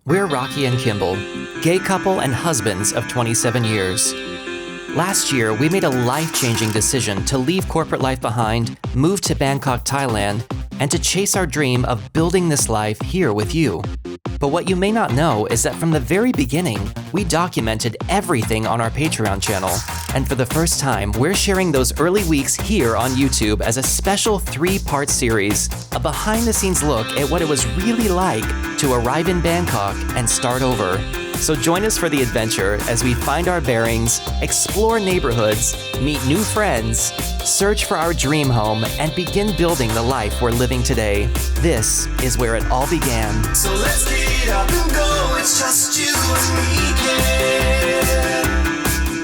We're Rocky and Kimball, gay couple and husbands of 27 years. Last year, we made a life-changing decision to leave corporate life behind, move to Bangkok, Thailand, and to chase our dream of building this life here with you. But what you may not know is that from the very beginning, we documented everything on our Patreon channel. And for the first time, we're sharing those early weeks here on YouTube as a special 3-part series, a behind-the-scenes look at what it was really like to arrive in Bangkok and start over. So join us for the adventure as we find our bearings, explore neighborhoods, meet new friends, search for our dream home, and begin building the life we're living today. This is where it all began. So let's get up and go, it's just you and me, kid.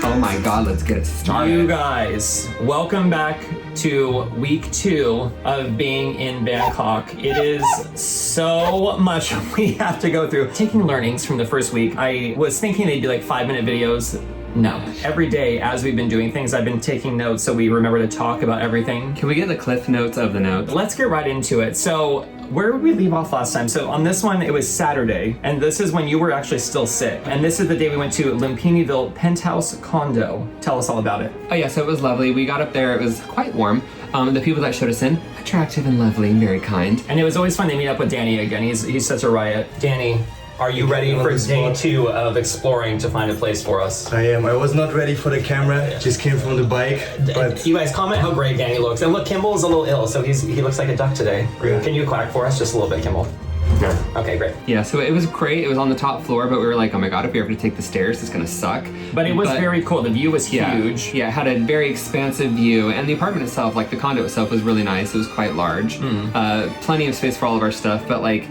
Oh my God, let's get it started. You guys, welcome back to week 2 of being in Bangkok. It is so much we have to go through. Taking learnings from the first week, I was thinking they'd be like 5-minute videos. No. Every day as we've been doing things, I've been taking notes so we remember to talk about everything. Can we get the cliff notes of the notes? Let's get right into it. So, where did we leave off last time? So on this one, it was Saturday, and this is when you were actually still sick. And this is the day we went to Lumpiniville Penthouse Condo. Tell us all about it. Oh yeah, so it was lovely. We got up there, it was quite warm. The people that showed us in, attractive and lovely and very kind. And it was always fun to meet up with Danny again. He's such a riot. Danny, are you ready for day 2 of exploring to find a place for us? I am. I was not ready for the camera. Just came from the bike. But You guys comment how great Danny looks. And look, Kimball's a little ill, so he looks like a duck today. Yeah. Can you quack for us just a little bit, Kimball? yeah. Okay, great. Yeah, so it was great. It was on the top floor, but we were like, oh my God, if we ever have to take the stairs, it's gonna suck. But it was very cool. The view was huge. Yeah, it had a very expansive view, and the apartment itself, like the condo itself, was really nice. It was quite large. Plenty of space for all of our stuff, but like,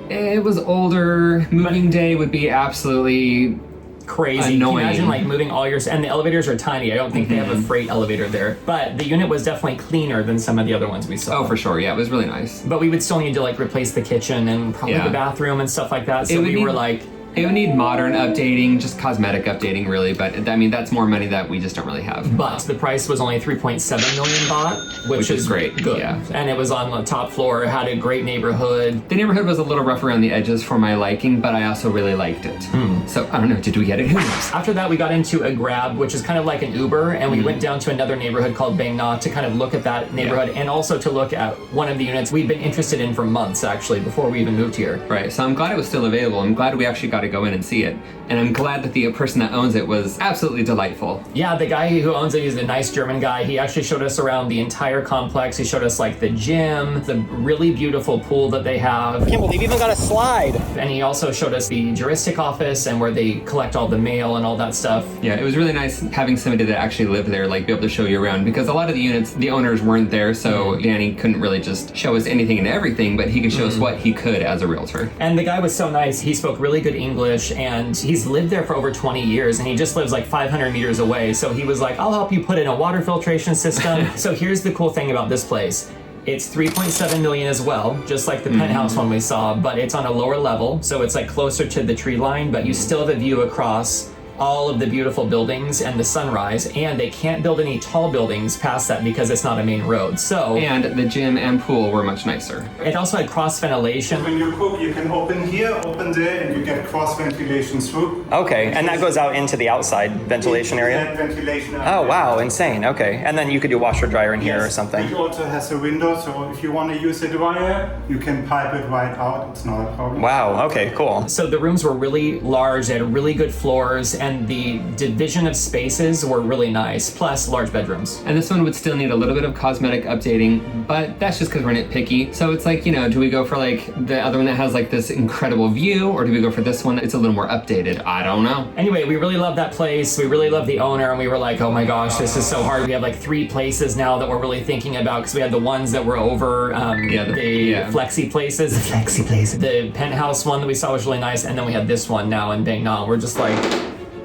it was older. Moving day would be absolutely Crazy. annoying. Can you imagine like moving all your, and the elevators are tiny. I don't think they have a freight elevator there. But the unit was definitely cleaner than some of the other ones we saw. Oh, for sure. Yeah, it was really nice. But we would still need to like replace the kitchen and probably Yeah. the bathroom and stuff like that. So It would we need- were like, It would need modern updating, just cosmetic updating, really. But I mean, that's more money that we just don't really have. but the price was only 3.7 million baht, which is is great, good. yeah. And it was on the top floor. It had a great neighborhood. The neighborhood was a little rough around the edges for my liking, but I also really liked it. So I don't know, did we get it? Who knows? After that, we got into a Grab, which is kind of like an Uber, and we went down to another neighborhood called Bang Na to kind of look at that neighborhood and also to look at one of the units we've been interested in for months, actually, before we even moved here. Right, so I'm glad it was still available. I'm glad we actually got to go in and see it. And I'm glad that the person that owns it was absolutely delightful. Yeah, the guy who owns it, he's a nice German guy. He actually showed us around the entire complex. He showed us like the gym, the really beautiful pool that they have. Kimball, they've even got a slide. And he also showed us the juristic office and where they collect all the mail and all that stuff. Yeah, it was really nice having somebody that actually lived there, like be able to show you around, because a lot of the units, the owners weren't there, so Danny couldn't really just show us anything and everything, but he could show us what he could as a realtor. And the guy was so nice. He spoke really good English, and he's lived there for over 20 years, and he just lives like 500 meters away. So he was like, I'll help you put in a water filtration system. So here's the cool thing about this place. It's 3.7 million as well, just like the penthouse one we saw, but it's on a lower level. So it's like closer to the tree line, but you still have a view across all of the beautiful buildings and the sunrise, and they can't build any tall buildings past that because it's not a main road. So And the gym and pool were much nicer. it also had cross ventilation. When you cook, you can open here, open there, and you get cross ventilation through. Okay, and that goes out into the outside ventilation That ventilation Oh wow, insane. Okay, and then you could do washer dryer in here or It something. also has a window, so if you want to use a dryer, you can pipe it right out. It's not a problem. Wow, okay, cool. So the rooms were really large, they had really good floors, and the division of spaces were really nice, plus large bedrooms. And this one would still need a little bit of cosmetic updating, but that's just because we're nitpicky. So it's like, you know, do we go for like the other one that has like this incredible view, or do we go for this one that's a little more updated? I don't know. Anyway, we really love that place. We really love the owner, and we were like, oh my gosh, this is so hard. We have like 3 places now that we're really thinking about, because we had the ones that were over the flexi places. Flexi places. The penthouse one that we saw was really nice, and then we had this one now in Bang Na. We're just like,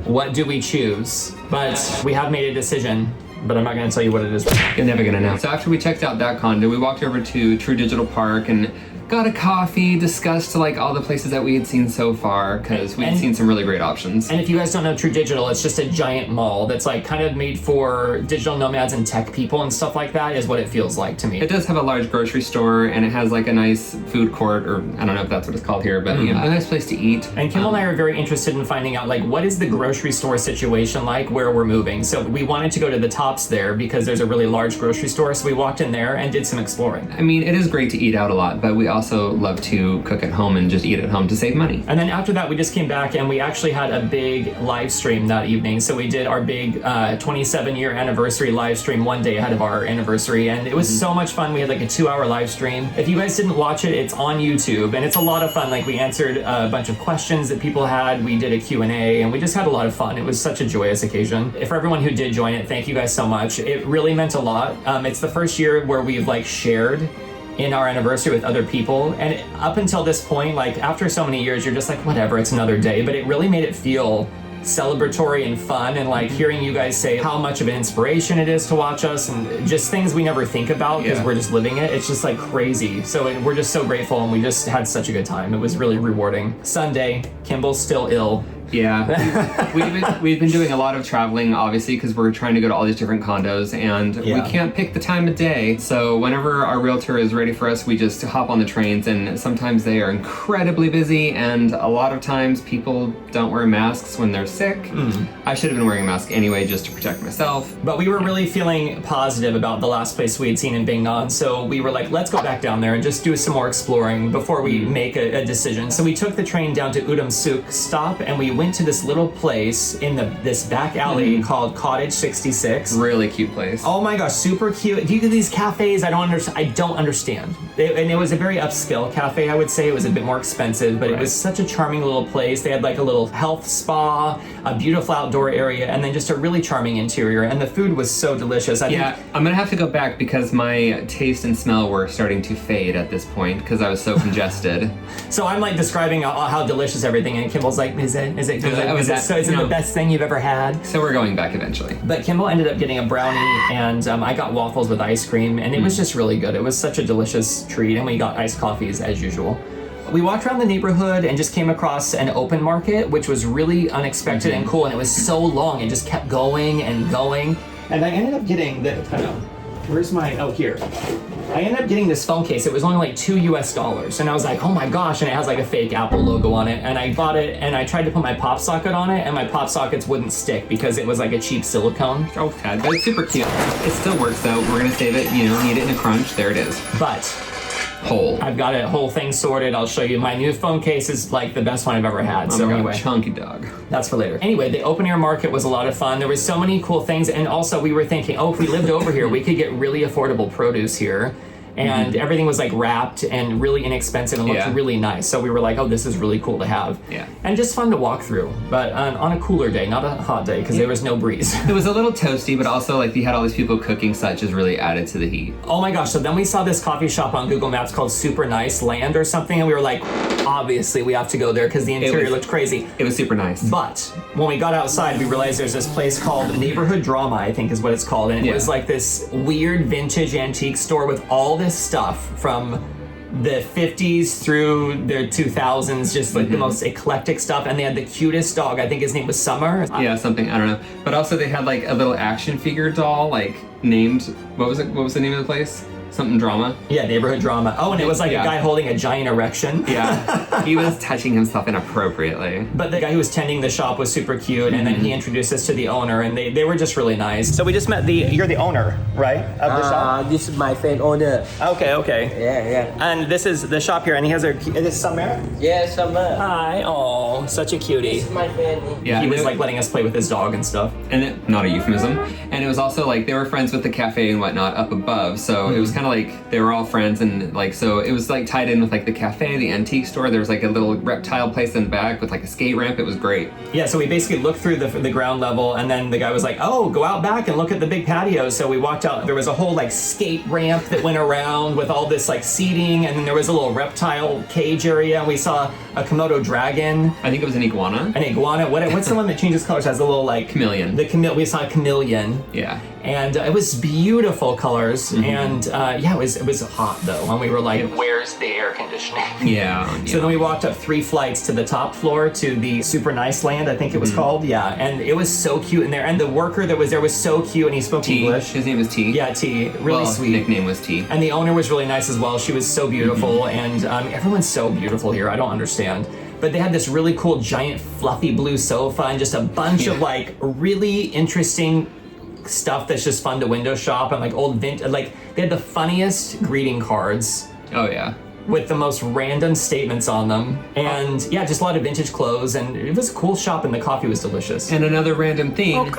what do we choose? But we have made a decision, but I'm not going to tell you what it is. You're never gonna know. So after we checked out that condo, we walked over to True Digital Park and got a coffee, discussed like all the places that we had seen so far, because we had seen some really great options. And if you guys don't know True Digital, it's just a giant mall that's like kind of made for digital nomads and tech people and stuff like that is what it feels like to me. It does have a large grocery store, and it has like a nice food court, or I don't know if that's what it's called here, but you know, a nice place to eat. And Kimball and I are very interested in finding out like what is the grocery store situation like where we're moving. So we wanted to go to the Tops there because there's a really large grocery store. So we walked in there and did some exploring. I mean, it is great to eat out a lot, but we also love to cook at home and just eat at home to save money. And then after that, we just came back and we actually had a big live stream that evening. So we did our big 27-year anniversary live stream one day ahead of our anniversary. And it was so much fun. We had like a 2-hour live stream. If you guys didn't watch it, it's on YouTube and it's a lot of fun. Like we answered a bunch of questions that people had. We did a Q&A and we just had a lot of fun. It was such a joyous occasion. For everyone who did join it, thank you guys so much. It really meant a lot. It's the first year where we've like shared in our anniversary with other people, and up until this point, like after so many years, you're just like, whatever, it's another day. But it really made it feel celebratory and fun, and like hearing you guys say how much of an inspiration it is to watch us, and just things we never think about because we're just living it. It's just like crazy. So we're just so grateful, and we just had such a good time. It was really rewarding. Sunday, Kimball's still ill. Yeah, we've been doing a lot of traveling, obviously, because we're trying to go to all these different condos, and we can't pick the time of day. So whenever our realtor is ready for us, we just hop on the trains, and sometimes they are incredibly busy, and a lot of times people don't wear masks when they're sick. I should have been wearing a mask anyway, just to protect myself. But we were really feeling positive about the last place we had seen in Bangkok, so we were like, let's go back down there and just do some more exploring before we make a decision. So we took the train down to Udom Suk stop, and we went to this little place in this back alley called Cottage 66. Really cute place. Oh my gosh, super cute. Do you get these cafes? I don't understand. And it was a very upscale cafe, I would say. It was a bit more expensive, but it was such a charming little place. They had like a little health spa, a beautiful outdoor area, and then just a really charming interior. And the food was so delicious. I think I'm gonna have to go back because my taste and smell were starting to fade at this point because I was so congested. So I'm like describing how delicious everything, and Kimball's like, is it good? Is it the best thing you've ever had? So we're going back eventually. But Kimball ended up getting a brownie, and I got waffles with ice cream, and it was just really good. It was such a delicious treat, and we got iced coffees as usual. We walked around the neighborhood and just came across an open market, which was really unexpected and cool, and it was so long. It just kept going and going. And I ended up getting here. I ended up getting this phone case. It was only like $2 and I was like, oh my gosh, and it has like a fake Apple logo on it, and I bought it and I tried to put my pop socket on it, and my pop sockets wouldn't stick because it was like a cheap silicone. Oh, Tad, but it's super cute. It still works though. We're gonna save it, need it in a crunch. There it is. But whole. I've got a whole thing sorted. I'll show you. My new phone case is like the best one I've ever had. So anyway, chunky dog. That's for later. Anyway, the open air market was a lot of fun. There was so many cool things, and also we were thinking, if we lived over here, we could get really affordable produce here. And everything was like wrapped and really inexpensive and looked really nice. So we were like, this is really cool to have. Yeah. And just fun to walk through, but on a cooler day, not a hot day, because there was no breeze. It was a little toasty, but also like you had all these people cooking, so that just really added to the heat. Oh my gosh, so then we saw this coffee shop on Google Maps called Super Nice Land or something, and we were like, obviously we have to go there because the interior looked crazy. It was super nice. But when we got outside, we realized there's this place called Neighborhood Drama, I think is what it's called. And it was like this weird vintage antique store with all this stuff from the 50s through the 2000s, just like the most eclectic stuff. And they had the cutest dog. I think his name was Summer. Yeah, something, I don't know. But also they had like a little action figure doll, like named, what was the name of the place? Something Drama. Yeah, Neighborhood Drama. Oh, and it was like a guy holding a giant erection. Yeah, he was touching himself inappropriately. But the guy who was tending the shop was super cute, and then he introduced us to the owner, and they were just really nice. So we just met you're the owner, right, of the shop? This is my friend owner. Okay. Yeah. And this is the shop here, and he has is this Summer? Yeah, Summer. Hi, oh, such a cutie. This is my friend. Yeah, he was like letting us play with his dog and stuff. And not a euphemism. And it was also like they were friends with the cafe and whatnot up above, so it was kind of like they were all friends, and like so it was like tied in with like the cafe, the antique store. There was like a little reptile place in the back with like a skate ramp. It was great. Yeah, so we basically looked through the ground level, and then the guy was like, go out back and look at the big patio. So we walked out. There was a whole like skate ramp that went around with all this like seating, and then there was a little reptile cage area, and we saw a Komodo dragon. I think it was an iguana. An iguana. What's the one that changes colors? Has a little like Chameleon. We saw a chameleon. Yeah. And it was beautiful colors. And it was hot though. And we were like, where's the air conditioning? Yeah. So then we walked up 3 flights to the top floor to the Super Nice Land, I think it was called. Yeah. And it was so cute in there. And the worker that was there was so cute, and he spoke English. His name was T. Yeah, T. Really sweet. Nickname was T. And the owner was really nice as well. She was so beautiful. And everyone's so beautiful here. I don't understand. But they had this really cool, giant, fluffy blue sofa and just a bunch of like really interesting stuff that's just fun to window shop, and like old vintage, like they had the funniest greeting cards. Oh yeah. With the most random statements on them. And yeah, just a lot of vintage clothes, and it was a cool shop, and the coffee was delicious. And another random thing,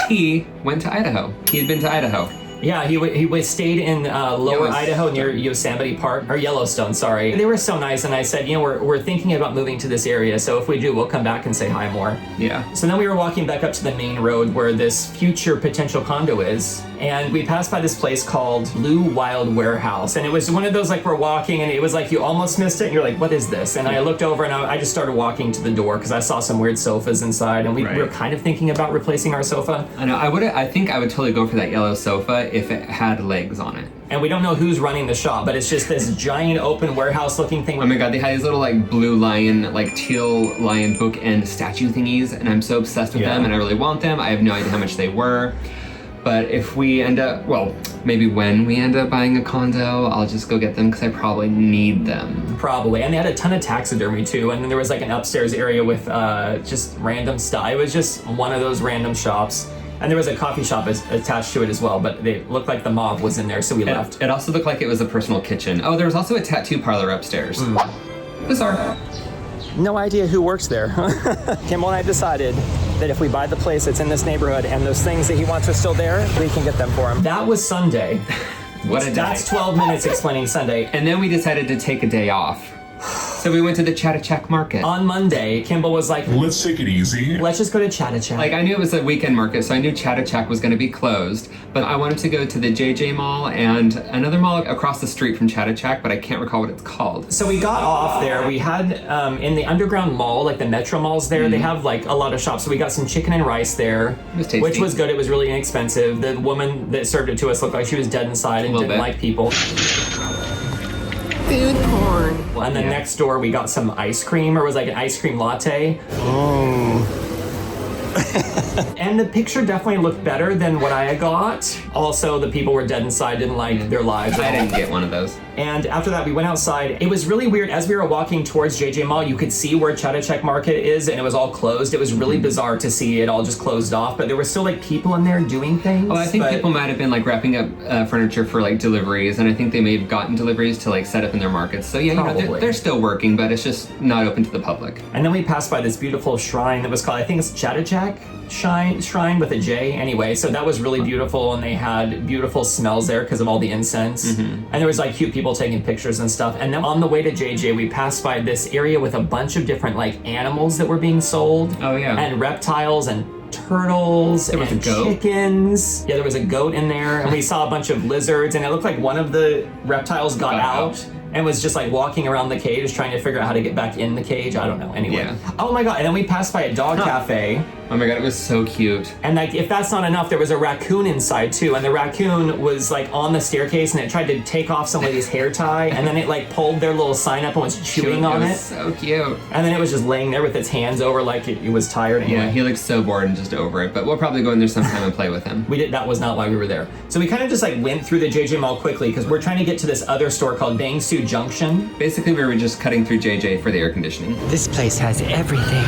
T went to Idaho. He had been to Idaho. Yeah, he stayed in lower Idaho near Yosemite Park, or Yellowstone, sorry. They were so nice, and I said, we're thinking about moving to this area, so if we do, we'll come back and say hi more. Yeah. So then we were walking back up to the main road where this future potential condo is, and we passed by this place called Blue Wild Warehouse, and it was one of those like we're walking, and it was like you almost missed it, and you're like, what is this? And I looked over, and I just started walking to the door because I saw some weird sofas inside, and we were kind of thinking about replacing our sofa. I know. I think I would totally go for that yellow sofa if it had legs on it. And we don't know who's running the shop, but it's just this giant open warehouse looking thing. Oh my god, they had these little like blue lion, like teal lion bookend statue thingies, and I'm so obsessed with them, and I really want them. I have no idea how much they were. But if we end up, maybe when we end up buying a condo, I'll just go get them because I probably need them. Probably. And they had a ton of taxidermy too. And then there was like an upstairs area with just random stuff. It was just one of those random shops. And there was a coffee shop attached to it as well, but they looked like the mob was in there, so we left. It also looked like it was a personal kitchen. Oh, there was also a tattoo parlor upstairs. Bizarre. No idea who works there. Kimball and I decided that if we buy the place that's in this neighborhood and those things that he wants are still there, we can get them for him. That was Sunday. What a day. That's 12 minutes explaining Sunday. And then we decided to take a day off. So we went to the Chattachak market. On Monday, Kimball was like, let's take it easy. Let's just go to Chattachak. Like, I knew it was a weekend market, so I knew Chattachak was going to be closed. But I wanted to go to the JJ Mall and another mall across the street from Chattachak, but I can't recall what it's called. So we got off there. We had, in the underground mall, like the Metro malls there, they have like a lot of shops. So we got some chicken and rice there, it was tasty. Which was good. It was really inexpensive. The woman that served it to us looked like she was dead inside and didn't like people. Food porn. And then next door we got some ice cream, or it was like an ice cream latte. And the picture definitely looked better than what I had got. Also, the people were dead inside, didn't like their lives. I didn't get one of those. And after that, we went outside. It was really weird. As we were walking towards JJ Mall, you could see where Chattachak Market is, and it was all closed. It was really bizarre to see it all just closed off, but there were still like people in there doing things. Oh, I think people might have been like wrapping up furniture for like deliveries, and I think they may have gotten deliveries to like set up in their markets. So yeah, you know, they're still working, but it's just not open to the public. And then we passed by this beautiful shrine that was called, I think it's Chattachak Shrine with a J. Anyway, so that was really beautiful, and they had beautiful smells there because of all the incense. And there was like cute people taking pictures and stuff. And then on the way to JJ, we passed by this area with a bunch of different like animals that were being sold. Oh yeah. And reptiles and turtles there was and a goat. Chickens. Yeah, there was a goat in there, and we saw a bunch of lizards, and it looked like one of the reptiles got out and was just like walking around the cage trying to figure out how to get back in the cage. I don't know. Anyway. Yeah. Oh my god, and then we passed by a dog cafe. Oh my god, it was so cute. And like, if that's not enough, there was a raccoon inside too, and the raccoon was like on the staircase, and it tried to take off somebody's hair tie, and then it like pulled their little sign up and was chewing on it. So cute. And then it was just laying there with its hands over like it was tired. Anyway. Yeah, he looked so bored and just over it, but we'll probably go in there sometime and play with him. That was not why we were there. So we kind of just like went through the JJ Mall quickly because we're trying to get to this other store called Bangsu Junction. Basically, we were just cutting through JJ for the air conditioning. This place has everything.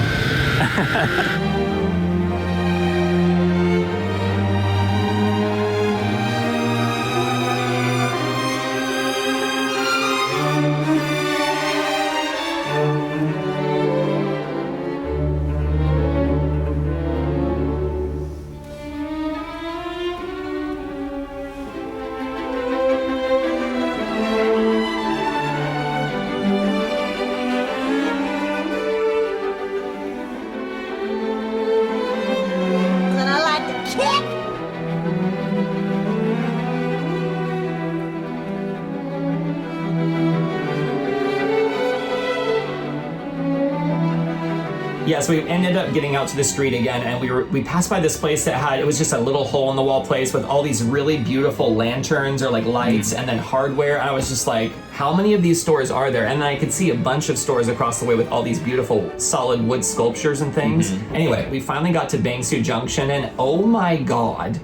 Yeah, so we ended up getting out to the street again, and we passed by this place that it was just a little hole in the wall place with all these really beautiful lanterns or like lights and then hardware. And I was just like, how many of these stores are there? And then I could see a bunch of stores across the way with all these beautiful solid wood sculptures and things. Anyway, we finally got to Bangkok Junction, and oh my God.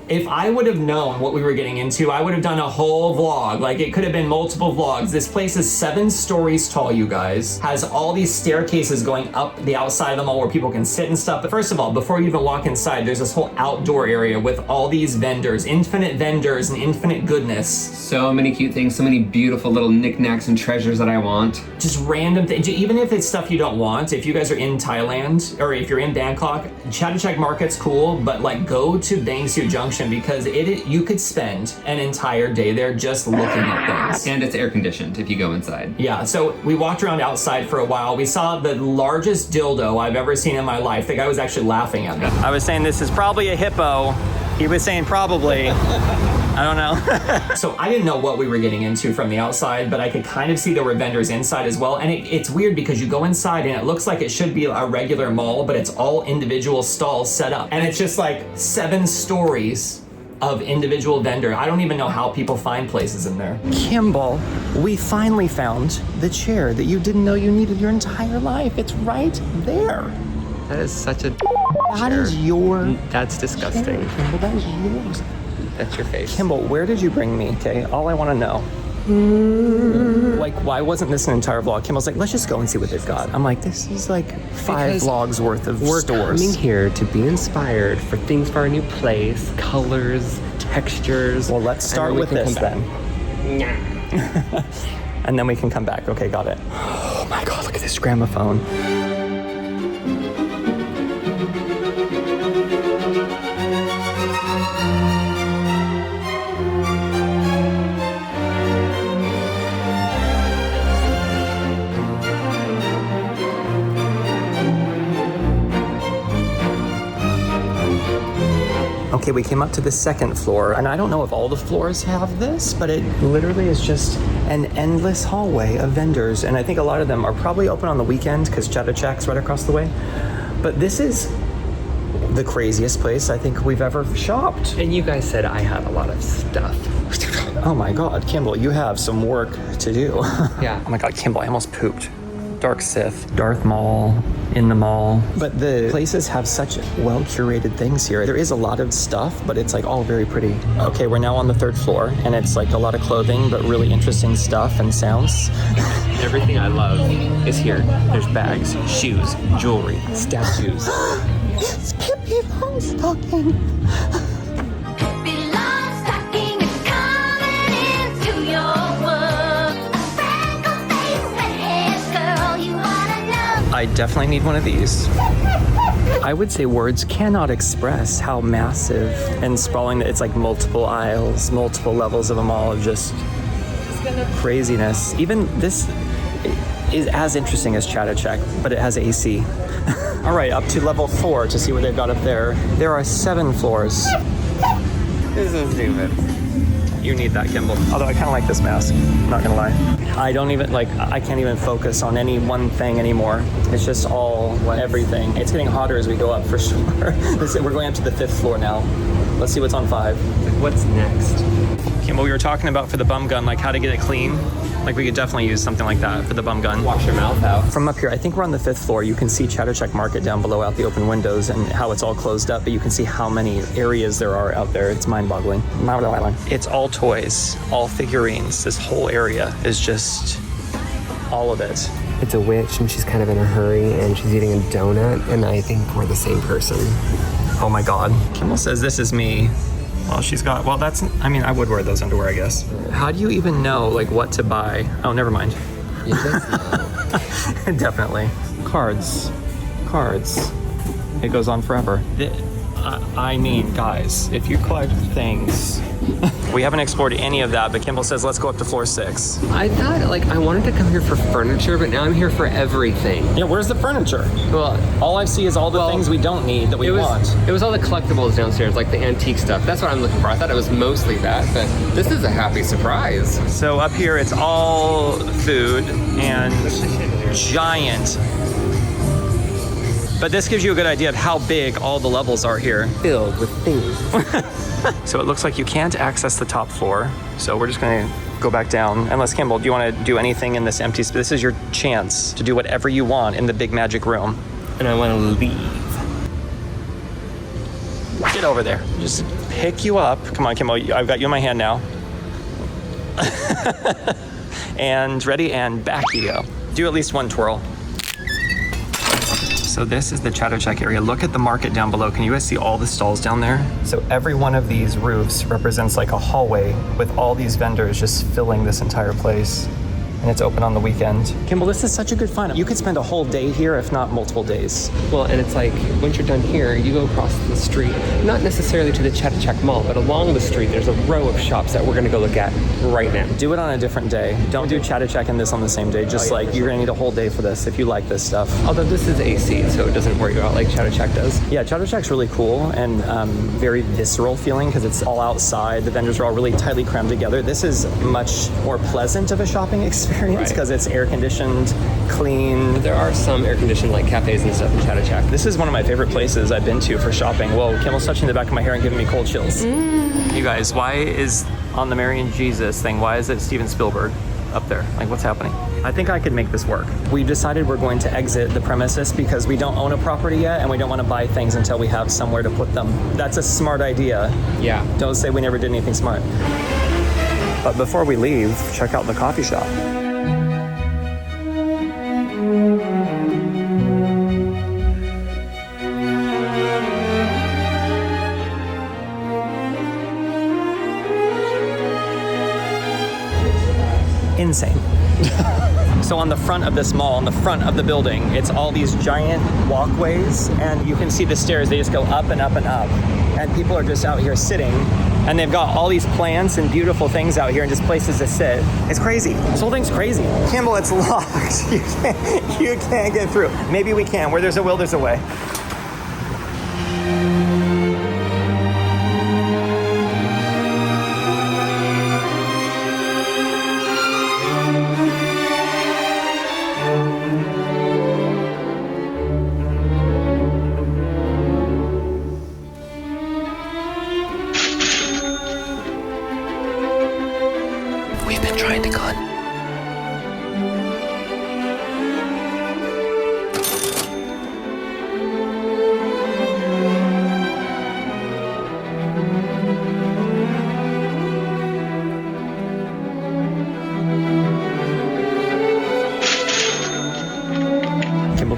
If I would have known what we were getting into, I would have done a whole vlog. Like, it could have been multiple vlogs. This place is 7 stories tall, you guys. Has all these staircases going up the outside of the mall where people can sit and stuff. But first of all, before you even walk inside, there's this whole outdoor area with all these vendors, infinite vendors and infinite goodness. So many cute things, so many beautiful little knickknacks and treasures that I want. Just random things. Even if it's stuff you don't want, if you guys are in Thailand or if you're in Bangkok, Chatuchak Market's cool, but like go to Bangkok Junction because you could spend an entire day there just looking at things. And it's air conditioned if you go inside. Yeah, so we walked around outside for a while. We saw the largest dildo I've ever seen in my life. The guy was actually laughing at me. I was saying this is probably a hippo. He was saying probably. I don't know. So I didn't know what we were getting into from the outside, but I could kind of see there were vendors inside as well. And it's weird because you go inside and it looks like it should be a regular mall, but it's all individual stalls set up. And it's just like 7 stories of individual vendor. I don't even know how people find places in there. Kimball, we finally found the chair that you didn't know you needed your entire life. It's right there. That is such a That is your That's disgusting. chair, Kimball. That is yours. That's your face. Kimball, where did you bring me? Okay, all I want to know. Like, why wasn't this an entire vlog? Kimball's like, let's just go and see what they've got. I'm like, this is like 5 Because vlogs worth of We're stores. coming here to be inspired for things for our new place, colors, textures. Well, let's start and with we can this come then. back. And then we can come back. Okay, got it. Oh my God, look at this gramophone. Okay, we came up to the 2nd floor, and I don't know if all the floors have this, but it literally is just an endless hallway of vendors, and I think a lot of them are probably open on the weekend because Chatuchak's right across the way. But this is the craziest place I think we've ever shopped. And you guys said I had a lot of stuff. Oh my God, Kimball, you have some work to do. Yeah. Oh my God, Kimball, I almost pooped. Dark Sith, Darth Maul, in the mall. But the places have such well-curated things here. There is a lot of stuff, but it's like all very pretty. Okay, we're now on the 3rd floor, and it's like a lot of clothing, but really interesting stuff and sounds. Everything I love is here. There's bags, shoes, jewelry, statues. It's Pippi Longstocking. I definitely need one of these. I would say words cannot express how massive and sprawling that it's like multiple aisles, multiple levels of a mall of just craziness. Even this is as interesting as Chatuchak, but it has AC. All right, up to level 4 to see what they've got up there. There are 7 floors. This is stupid. You need that, Kimball. Although I kind of like this mask, not gonna lie. I can't even focus on any one thing anymore. It's just all everything. It's getting hotter as we go up for sure. We're going up to the 5th floor now. Let's see what's on 5. What's next? Kimball, we were talking about for the bum gun, like how to get it clean. Like we could definitely use something like that for the bum gun. Wash your mouth out. From up here, I think we're on the 5th floor. You can see Chatuchak Market down below out the open windows and how it's all closed up, but you can see how many areas there are out there. It's mind-boggling. It's all toys, all figurines. This whole area is just all of it. It's a witch and she's kind of in a hurry and she's eating a donut and I think we're the same person. Oh my God. Kimball says this is me. Well, I would wear those underwear, I guess. How do you even know, like, what to buy? Oh, never mind. You just know. Definitely. Cards. It goes on forever. I mean, guys, if you collect things... We haven't explored any of that, but Kimball says let's go up to floor 6. I thought, I wanted to come here for furniture, but now I'm here for everything. Yeah, where's the furniture? Well, all I see is all the things we don't need that we want. It was all the collectibles downstairs, like the antique stuff. That's what I'm looking for. I thought it was mostly that, but this is a happy surprise. So up here, it's all food and giant But this gives you a good idea of how big all the levels are here. Filled with things. So it looks like you can't access the top floor. So we're just gonna go back down. Unless, Kimball, do you wanna do anything in this empty space? This is your chance to do whatever you want in the big magic room. And I want to leave. Get over there. Just pick you up. Come on, Kimball, I've got you in my hand now. And ready, and back you go. Do at least one twirl. So this is the Chatuchak area. Look at the market down below. Can you guys see all the stalls down there? So every one of these roofs represents like a hallway with all these vendors just filling this entire place. And it's open on the weekend. Kimball, this is such a good find. You could spend a whole day here, if not multiple days. Well, and it's like, once you're done here, you go across the street, not necessarily to the Chatuchak Mall, but along the street, there's a row of shops that we're gonna go look at right now. Do it on a different day. Don't do Chatuchak and this on the same day. Just you're gonna need a whole day for this if you like this stuff. Although this is AC, so it doesn't worry you out like Chatuchak does. Yeah, Chatuchak's really cool and very visceral feeling because it's all outside. The vendors are all really tightly crammed together. This is much more pleasant of a shopping experience because it's air conditioned, clean. But there are some air conditioned like cafes and stuff in Chatuchak. This is one of my favorite places I've been to for shopping. Whoa, Kimmel's touching the back of my hair and giving me cold chills. You guys, why is on the Mary and Jesus thing, why is it Steven Spielberg up there? Like, what's happening? I think I could make this work. We've decided we're going to exit the premises because we don't own a property yet and we don't want to buy things until we have somewhere to put them. That's a smart idea. Yeah. Don't say we never did anything smart. But before we leave, check out the coffee shop. Insane. So on the front of this mall, on the front of the building, it's all these giant walkways and you can see the stairs, they just go up and up and up. And people are just out here sitting and they've got all these plants and beautiful things out here and just places to sit. It's crazy. This whole thing's crazy. Kimball, it's locked. You can't get through. Maybe we can. Where there's a will, there's a way. We've been trying to con.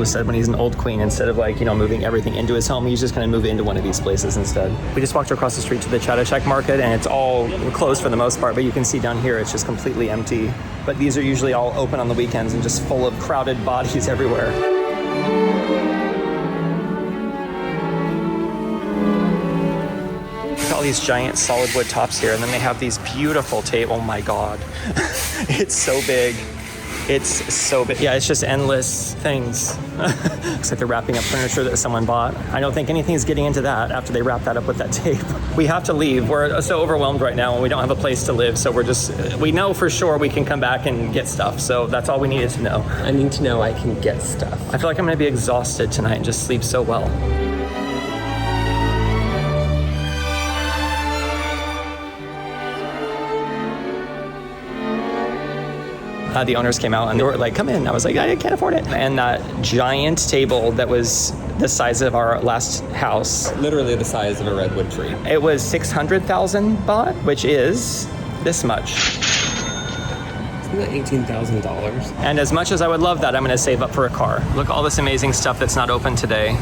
Said when he's an old queen, instead of moving everything into his home, he's just going to move into one of these places instead. We just walked across the street to the Chatuchak market and it's all closed for the most part, but you can see down here it's just completely empty. But these are usually all open on the weekends and just full of crowded bodies everywhere. Look at all these giant solid wood tops here, and then they have these beautiful tables. Oh my god. It's so big. It's so big. Yeah, it's just endless things. Looks like they're wrapping up furniture that someone bought. I don't think anything's getting into that after they wrap that up with that tape. We have to leave. We're so overwhelmed right now and we don't have a place to live. So we know for sure we can come back and get stuff. So that's all we needed to know. I need to know I can get stuff. I feel like I'm gonna be exhausted tonight and just sleep so well. The owners came out and they were like, come in. I was like, I can't afford it. And that giant table that was the size of our last house. Literally the size of a redwood tree. It was 600,000 baht, which is this much. Isn't that $18,000? And as much as I would love that, I'm gonna save up for a car. Look at all this amazing stuff that's not open today.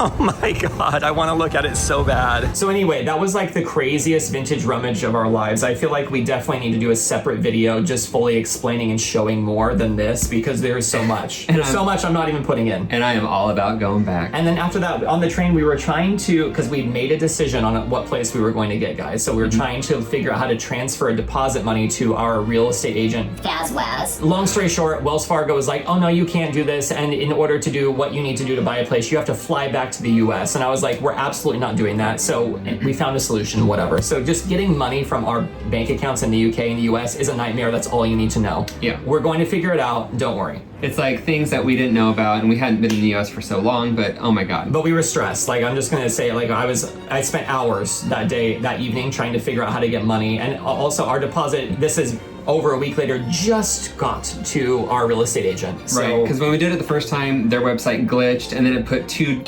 Oh my god, I want to look at it so bad. So anyway, that was like the craziest vintage rummage of our lives. I feel like we definitely need to do a separate video just fully explaining and showing more than this because there is so much. There's so much I'm not even putting in. And I am all about going back. And then after that, on the train, we were trying to, because we made a decision on what place we were going to get, guys. So we were trying to figure out how to transfer a deposit money to our real estate agent. Gazwaz. Long story short, Wells Fargo was like, oh no, you can't do this. And in order to do what you need to do to buy a place, you have to fly back to the US. And I was like, we're absolutely not doing that. So we found a solution, whatever. So just getting money from our bank accounts in the UK and the US is a nightmare. That's all you need to know. Yeah. We're going to figure it out. Don't worry. It's like things that we didn't know about, and we hadn't been in the US for so long, but oh my God. But we were stressed. Like, I'm just gonna say, like, I spent hours that evening trying to figure out how to get money. And also our deposit, this is over a week later, just got to our real estate agent. So, right, because when we did it the first time, their website glitched, and then it put 2...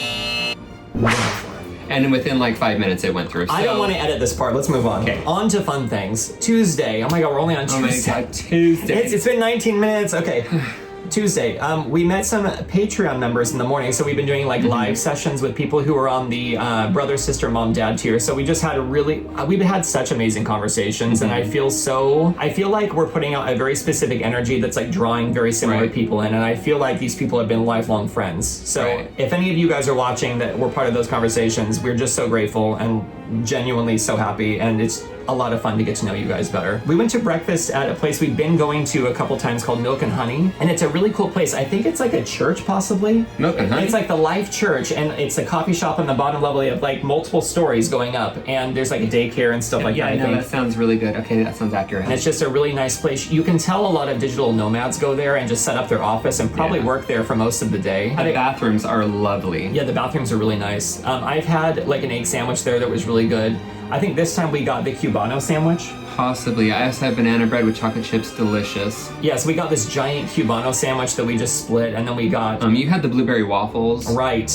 And within like 5 minutes it went through. So. I don't want to edit this part. Let's move on. Okay. On to fun things. Tuesday. Oh my God, we're only on Tuesday. Oh my God, Tuesday. It's been 19 minutes. Okay. Tuesday. We met some Patreon members in the morning, so we've been doing like live sessions with people who are on the brother, sister, mom, dad tier. So we just had we've had such amazing conversations, and I feel like we're putting out a very specific energy that's like drawing very similar people in, and I feel like these people have been lifelong friends. So if any of you guys are watching that were part of those conversations, we're just so grateful and genuinely so happy, and it's a lot of fun to get to know you guys better. We went to breakfast at a place we've been going to a couple times called Milk and Honey, and it's a really cool place. I think it's like a church, possibly. Milk and Honey? It's like the Life Church, and it's a coffee shop on the bottom level. They have like multiple stories going up, and there's like a daycare and stuff like that. Yeah, that sounds really good. Okay, that sounds accurate. And it's just a really nice place. You can tell a lot of digital nomads go there and just set up their office and probably work there for most of the day. The bathrooms are lovely. Yeah, the bathrooms are really nice. I've had like an egg sandwich there that was really good. I think this time we got the Cubano sandwich. Possibly. I also had banana bread with chocolate chips, delicious. Yeah, so we got this giant Cubano sandwich that we just split, and then we got... You had the blueberry waffles. Right.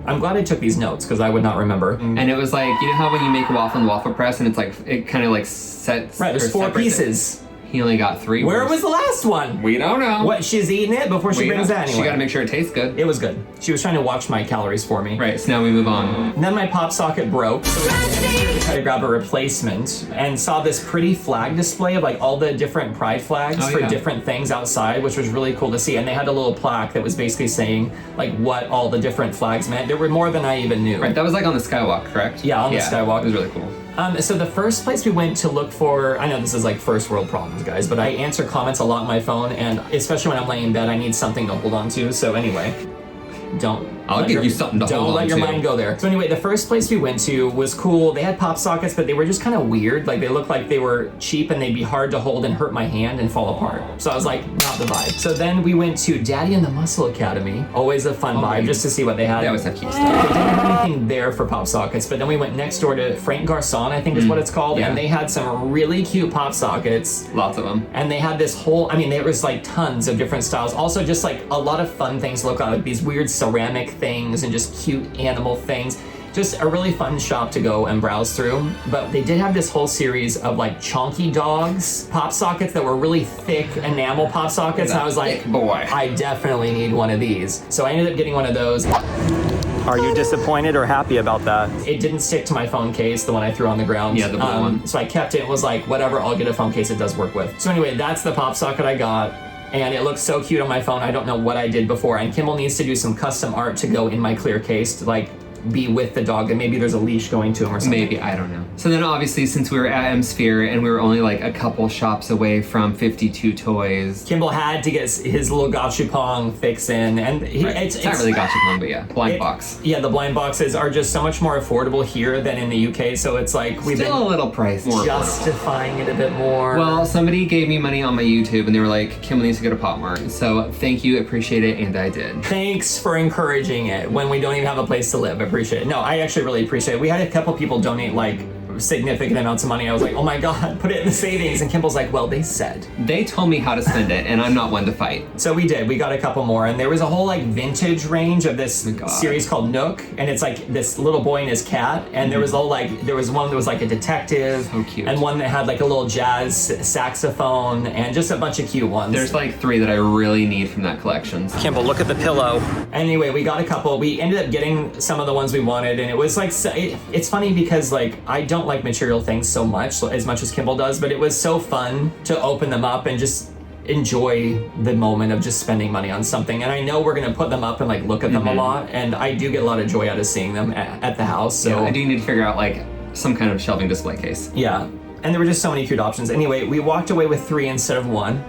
I'm glad I took these notes, because I would not remember. And it was like, you know how when you make a waffle in the waffle press, and it's like, it kind of like sets... Right, there's 4 pieces. He only got 3. Where was the last one? We don't know. What, she's eating it before she brings that anyway? She gotta make sure it tastes good. It was good. She was trying to watch my calories for me. Right, so now we move on. And then my pop socket broke, so we tried to grab a replacement, and saw this pretty flag display of like all the different pride flags for different things outside, which was really cool to see. And they had a little plaque that was basically saying like what all the different flags meant. There were more than I even knew. Right, that was like on the Skywalk, correct? Yeah, on the Skywalk. It was really cool. So the first place we went to look for, I know this is like first world problems, guys, but I answer comments a lot on my phone, and especially when I'm laying in bed, I need something to hold on to. So anyway, I'll give you something to hold on to. Don't let your mind go there. So anyway, the first place we went to was cool. They had pop sockets, but they were just kind of weird. Like they looked like they were cheap and they'd be hard to hold and hurt my hand and fall apart. So I was like, not the vibe. So then we went to Daddy and the Muscle Academy. Always a fun vibe just to see what they had. They always have cute They stuff. didn't have anything there for pop sockets, but then we went next door to Frank Garçon, I think is what it's called, and they had some really cute pop sockets. Lots of them. And they had this whole, there was like tons of different styles. Also just like a lot of fun things to look at, like these weird ceramic things and just cute animal things. Just a really fun shop to go and browse through. But they did have this whole series of like chonky dogs pop sockets that were really thick enamel pop sockets. And I was like, boy, I definitely need one of these. So I ended up getting one of those. Are you disappointed or happy about that? It didn't stick to my phone case, the one I threw on the ground. Yeah, the blue one. So I kept it and was like, whatever, I'll get a phone case it does work with. So anyway, that's the pop socket I got. And it looks so cute on my phone. I don't know what I did before. And Kimball needs to do some custom art to go in my clear case to like be with the dog, and maybe there's a leash going to him or something. Maybe, I don't know. So then obviously since we were at M-Sphere and we were only like a couple shops away from 52 Toys. Kimball had to get his little gachapon fix in, and it's not really gachapon, but yeah, blind box. Yeah, the blind boxes are just so much more affordable here than in the UK, so it's like we've still been a little price more justifying it a bit more. Well, somebody gave me money on my YouTube and they were like, Kimball needs to go to Pop Mart. So thank you, appreciate it, and I did. Thanks for encouraging it when we don't even have a place to live. I appreciate it. No, I actually really appreciate it. We had a couple people donate like significant amounts of money. I was like, oh my God, put it in the savings. And Kimball's like, well, they said. They told me how to spend it, and I'm not one to fight. So we did. We got a couple more, and there was a whole like vintage range of this series called Nook, and it's like this little boy and his cat, and there was all like, there was one that was like a detective, so cute, and one that had like a little jazz saxophone, and just a bunch of cute ones. There's like 3 that I really need from that collection. Kimball, look at the pillow. Anyway, we got a couple. We ended up getting some of the ones we wanted, and it was like, it's funny because like I don't like material things so much as Kimball does, but it was so fun to open them up and just enjoy the moment of just spending money on something. And I know we're gonna put them up and like look at them a lot, and I do get a lot of joy out of seeing them at the house. So yeah, I do need to figure out like some kind of shelving display case. Yeah. And there were just so many cute options. Anyway, we walked away with 3 instead of 1.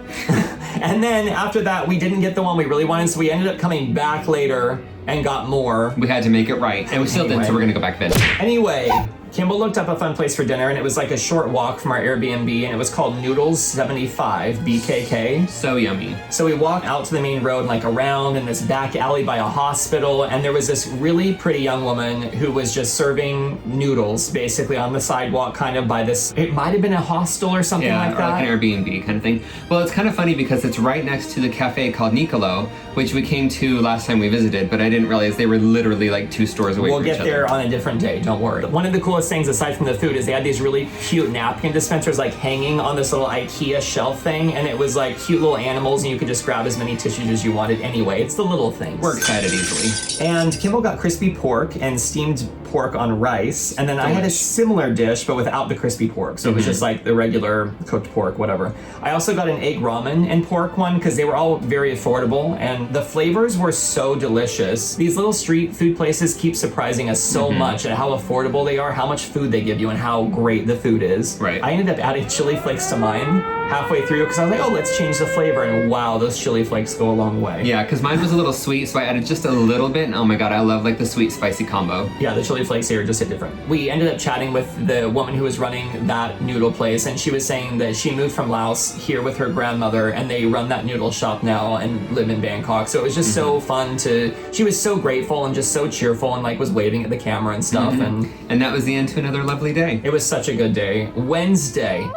And then after that, we didn't get the one we really wanted, so we ended up coming back later and got more. We had to make it right, and we still didn't, so we're gonna go back then. Anyway, Kimball looked up a fun place for dinner, and it was like a short walk from our Airbnb, and it was called Noodles 75 BKK. So yummy. So we walked out to the main road, like around in this back alley by a hospital, and there was this really pretty young woman who was just serving noodles basically on the sidewalk, kind of by this, it might have been a hostel or something like that. Or like an Airbnb kind of thing. Well, it's kind of funny because it's right next to the cafe called Nicolo, which we came to last time we visited, but I didn't realize they were literally like 2 stores away We'll from each get other. there on a different day, don't worry. One of the coolest things aside from the food is they had these really cute napkin dispensers like hanging on this little IKEA shelf thing, and it was like cute little animals, and you could just grab as many tissues as you wanted anyway. It's the little things. We're excited easily. And Kimball got crispy pork and steamed pork on rice, and then I had a similar dish but without the crispy pork, so it was just like the regular cooked pork, whatever. I also got an egg ramen and pork one because they were all very affordable, and the flavors were so delicious. These little street food places keep surprising us so much at how affordable they are, how much food they give you, and how great the food is. Right. I ended up adding chili flakes to mine halfway through because I was like, oh, let's change the flavor, and wow, those chili flakes go a long way. Yeah, because mine was a little sweet, so I added just a little bit, and oh my god, I love like the sweet spicy combo. Yeah, the chili flakes here just hit different. We ended up chatting with the woman who was running that noodle place, and she was saying that she moved from Laos here with her grandmother, and they run that noodle shop now and live in Bangkok. So it was just so fun she was so grateful and just so cheerful and like was waving at the camera and stuff. And that was the end to another lovely day. It was such a good day. Wednesday.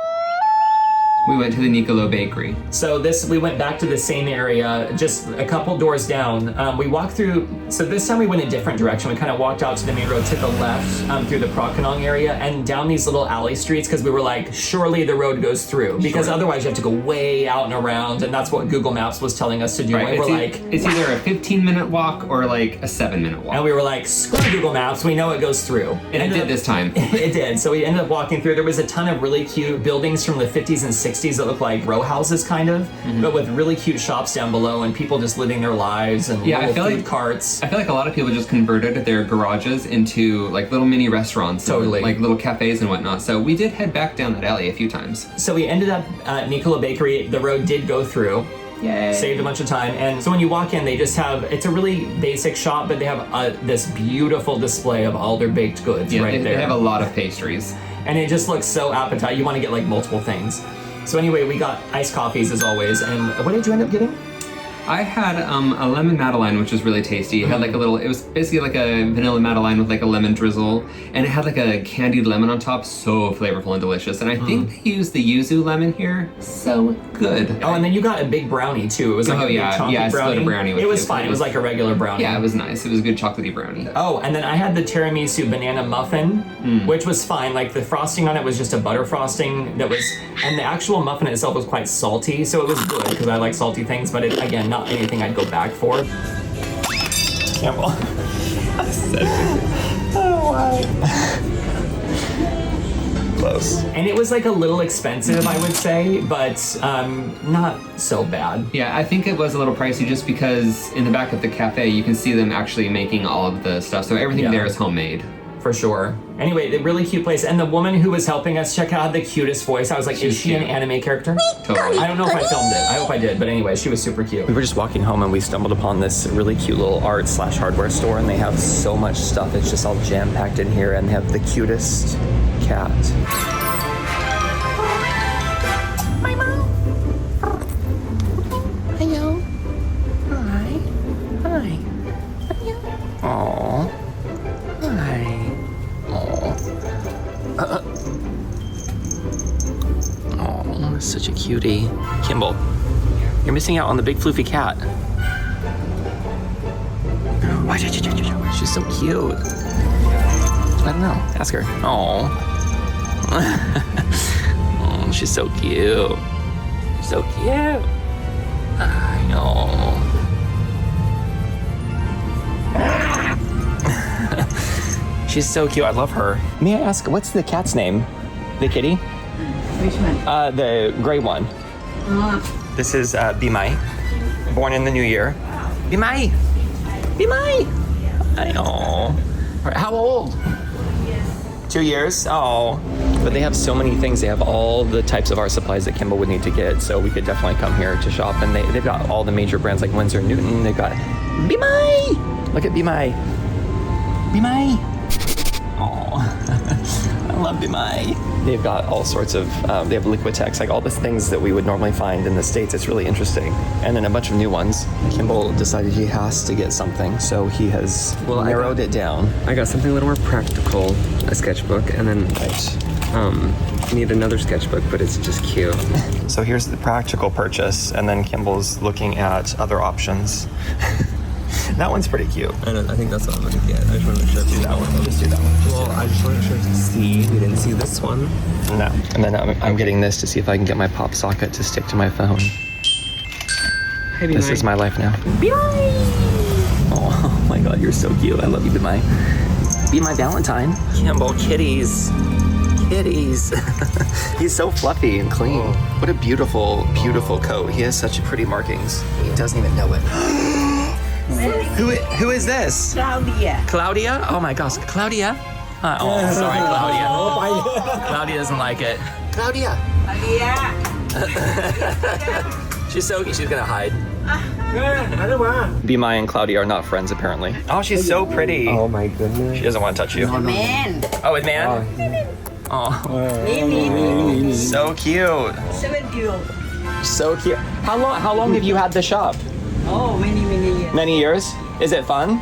We went to the Nicolo Bakery. So we went back to the same area, just a couple doors down. We walked through, so this time we went a different direction. We kind of walked out to the main road to the left through the Prakanong area and down these little alley streets because we were like, surely the road goes through. Because otherwise you have to go way out and around, and that's what Google Maps was telling us to do. Right. And we're like, it's either a 15-minute walk or like a 7-minute walk. and we were like, screw Google Maps, we know it goes through. And it did this time. It did. So we ended up walking through. There was a ton of really cute buildings from the 50s and 60s that look like row houses kind of, but with really cute shops down below and people just living their lives and Yeah, I little feel food like- carts. I feel like a lot of people just converted their garages into like little mini restaurants, Totally. and, like little cafes and whatnot. So we did head back down that alley a few times. So we ended up at Nicolo Bakery. The road did go through. Yay. Saved a bunch of time. And so when you walk in, they just have, it's a really basic shop, but they have this beautiful display of all their baked goods Yeah, right there. they have a lot of pastries. And it just looks so appetizing. You want to get like multiple things. So anyway, we got iced coffees as always. And what did you end up getting? I had a lemon Madeleine, which was really tasty. It had like it was basically like a vanilla Madeleine with like a lemon drizzle, and it had like a candied lemon on top, so flavorful and delicious. And I think they used the yuzu lemon here, so good. Oh, and then you got a big brownie too. It was like a big chunky I brownie. split a brownie with It was you. fine. It was like a regular brownie. Yeah, it was nice. It was a good chocolatey brownie. Oh, and then I had the tiramisu banana muffin, which was fine. Like the frosting on it was just a butter frosting that was, and the actual muffin itself was quite salty, so it was good because I like salty things. But it, again, not anything I'd go back for. Campbell. Close. And it was like a little expensive, I would say, but not so bad. Yeah, I think it was a little pricey just because in the back of the cafe you can see them actually making all of the stuff. So everything there is homemade. For sure. Anyway, the really cute place. And the woman who was helping us check out had the cutest voice. I was like, is she an anime character? Totally. I don't know if I filmed it. I hope I did. But anyway, she was super cute. We were just walking home and we stumbled upon this really cute little art/hardware store, and they have so much stuff. It's just all jam-packed in here, and they have the cutest cat. My mom. Hello. Hi. Hi. Aww. Hi. Oh, such a cutie. Kimball, you're missing out on the big floofy cat. She's so cute. I don't know. Ask her. Oh. Oh, she's so cute. So cute. I know. She's so cute. I love her. May I ask, what's the cat's name? The kitty? Which one? The gray one. This is Bimai, born in the new year. Bimai! Bimai! I know. How old? 2 years? Oh. But they have so many things. They have all the types of art supplies that Kimball would need to get, so we could definitely come here to shop. And they've got all the major brands like Winsor & Newton. They've got Bimai! Look at Bimai. Bimai! Oh. I love Bimai. They've got all sorts of, they have Liquitex, like all the things that we would normally find in the States. It's really interesting. And then a bunch of new ones. Kimball decided he has to get something, so he has narrowed it down. I got something a little more practical, a sketchbook, and then need another sketchbook, but it's just cute. So here's the practical purchase, and then Kimball's looking at other options. That one's pretty cute. I think that's what I'm gonna get. I just want to make sure. Do that one. We'll just do that one. Well, I just want to make sure to see. We didn't see this one. No. And then I'm getting this to see if I can get my pop socket to stick to my phone. Hey, This is my life now. Oh my God, you're so cute. I love you, Be my Valentine. Kimball, kitties. Kitties. He's so fluffy and clean. What a beautiful, beautiful coat. He has such pretty markings. He doesn't even know it. Who is this? Claudia. Claudia? Oh my gosh, Claudia? Oh, sorry, Claudia. Claudia doesn't like it. Claudia. She's gonna hide. Be my and Claudia are not friends apparently. Oh, she's so pretty. Oh my goodness. She doesn't want to touch you. Man. Oh, it's man? Oh. So cute. 7 years. So cute. How long have you had the shop? Oh, many years. Many years? Is it fun?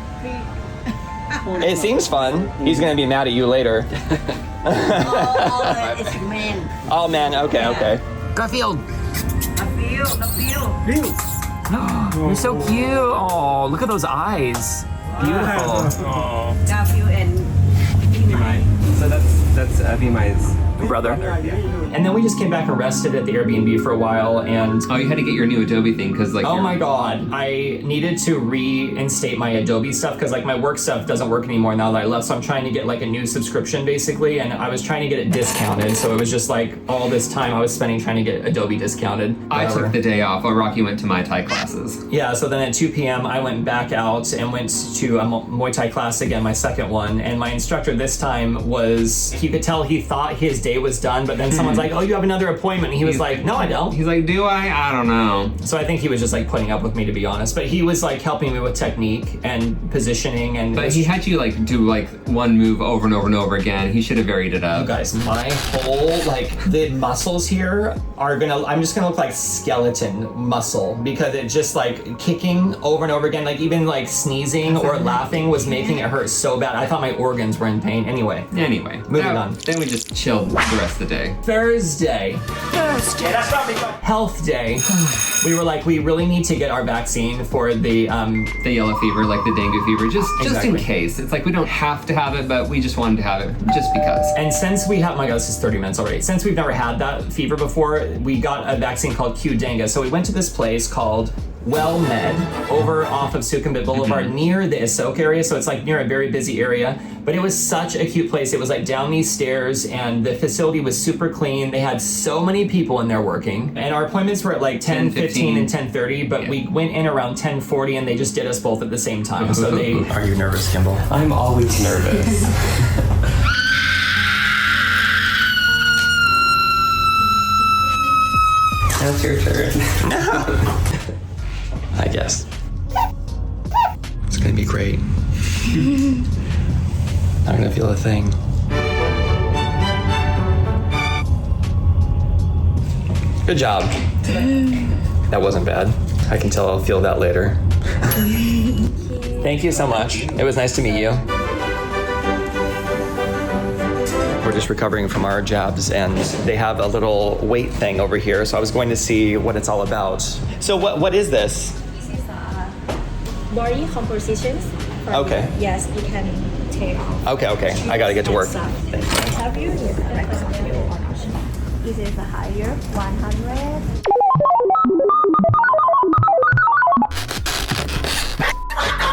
It seems fun. He's gonna be mad at you later. It's men. Oh man, okay. Garfield. A few. You're so cute. Oh, look at those eyes. Beautiful. Garfield and So that's Abimai's brother. And then we just came back and rested at the Airbnb for a while, and Oh, you had to get your new Adobe thing because like. oh my God, I needed to reinstate my Adobe stuff because like my work stuff doesn't work anymore now that I left. So I'm trying to get like a new subscription basically, and I was trying to get it discounted. So it was just like all this time I was spending trying to get Adobe discounted. I took the day off while Rocky went to my Thai classes. Yeah, so then at 2 p.m. I went back out and went to a Muay Thai class again, my second one, and my instructor this time was, you could tell he thought his day was done, but then someone's like, oh, you have another appointment, and he was like, no, I don't. He's like, do I? I don't know. So I think he was just like putting up with me, to be honest, but he was like helping me with technique and positioning, and But he had you like do like one move over and over and over again. He should have varied it up. you guys, my whole like the muscles here are I'm just gonna look like skeleton muscle because it just like kicking over and over again, like even like sneezing or laughing was making it hurt so bad. I thought my organs were in pain. Anyway, moving on. Then we just chilled the rest of the day. Thursday. Health day. We were like, we really need to get our vaccine for the The yellow fever, like the dengue fever, just Exactly. in case. It's like we don't have to have it, but we just wanted to have it just because. And since we have, oh my God, this is 30 minutes already. Since we've never had that fever before, we got a vaccine called Q Dengue. So we went to this place called Well Med over off of Sukhumvit Boulevard near the Asok area. So it's like near a very busy area. But it was such a cute place. It was like down these stairs and the facility was super clean. They had so many people in there working. And our appointments were at like 10:15 and 10:30, but we went in around 10:40 and they just did us both at the same time. So they... Are you nervous, Kimball? I'm always nervous. That's your turn. I guess. It's gonna be great. I'm gonna feel a thing. Good job. That wasn't bad. I can tell I'll feel that later. Thank you so much. It was nice to meet you. We're just recovering from our jabs and they have a little weight thing over here. So I was going to see what it's all about. So what is this? This is body compositions. Okay. Yes, you can take off. Okay. I gotta get to work. Have you? This is a higher 100.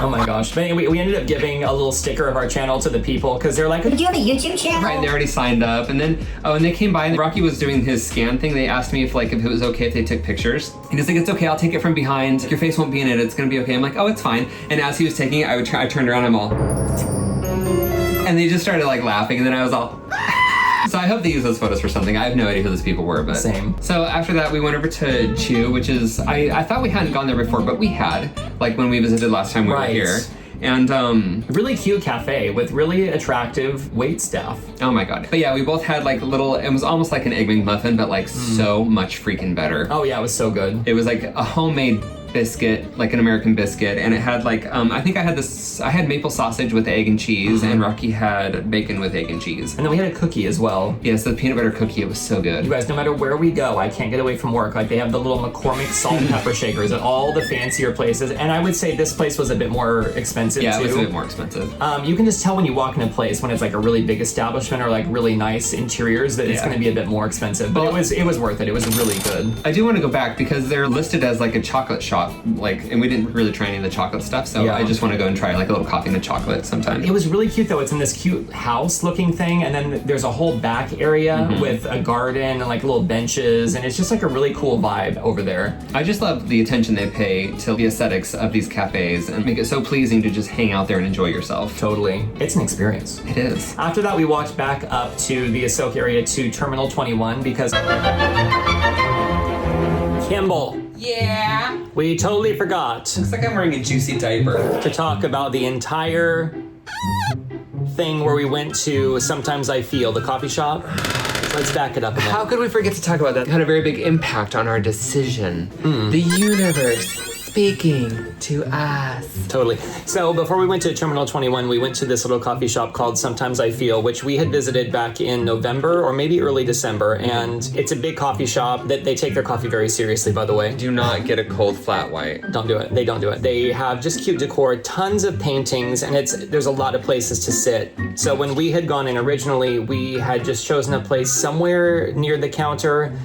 Oh my gosh. But anyway, we ended up giving a little sticker of our channel to the people because they're like, Do you have a YouTube channel? Right, they already signed up, and then and they came by and Rocky was doing his scan thing. They asked me if it was okay if they took pictures. And he's like, it's okay, I'll take it from behind. Your face won't be in it. It's gonna be okay. I'm like, oh, it's fine. And as he was taking it, I turned around, I'm all, and they just started like laughing, and then I was all. So I hope they use those photos for something. I have no idea who those people were, but Same. So after that, we went over to Chew, which is I thought we hadn't gone there before, but we had, like when we visited last time we were here. And really cute cafe with really attractive wait staff. Oh my god. But yeah, we both had like little, it was almost like an egg McMuffin, but like so much freaking better. Oh yeah, it was so good. It was like a homemade biscuit, like an American biscuit, and it had like I think I had maple sausage with egg and cheese, and Rocky had bacon with egg and cheese. And then we had a cookie as well. Yes, the peanut butter cookie, it was so good. You guys, no matter where we go, I can't get away from work. Like they have the little McCormick salt and pepper shakers at all the fancier places, and I would say this place was a bit more expensive Yeah, too. it was a bit more expensive. You can just tell when you walk in a place when it's like a really big establishment or like really nice interiors that it's going to be a bit more expensive. But it was worth it. It was really good. I do want to go back because they're listed as like a chocolate shop, like, and we didn't really try any of the chocolate stuff, so I just want to go and try like a little coffee and a chocolate sometime. It was really cute though. It's in this cute house looking thing, and then there's a whole back area with a garden and like little benches, and it's just like a really cool vibe over there. I just love the attention they pay to the aesthetics of these cafes and make it so pleasing to just hang out there and enjoy yourself. Totally. It's an experience. It is. After that, we walked back up to the Asoka area to Terminal 21 because Kimball. Yeah. We totally forgot. Looks like I'm wearing a juicy diaper. To talk about the entire thing where we went to Sometimes I Feel, the coffee shop. Let's back it up a minute. How could we forget to talk about that? It had a very big impact on our decision. The universe speaking to us. Totally. So before we went to Terminal 21, we went to this little coffee shop called Sometimes I Feel, which we had visited back in November or maybe early December. And it's a big coffee shop that they take their coffee very seriously, by the way. Do not get a cold flat white. Don't do it. They don't do it. They have just cute decor, tons of paintings, and there's a lot of places to sit. So when we had gone in originally, we had just chosen a place somewhere near the counter,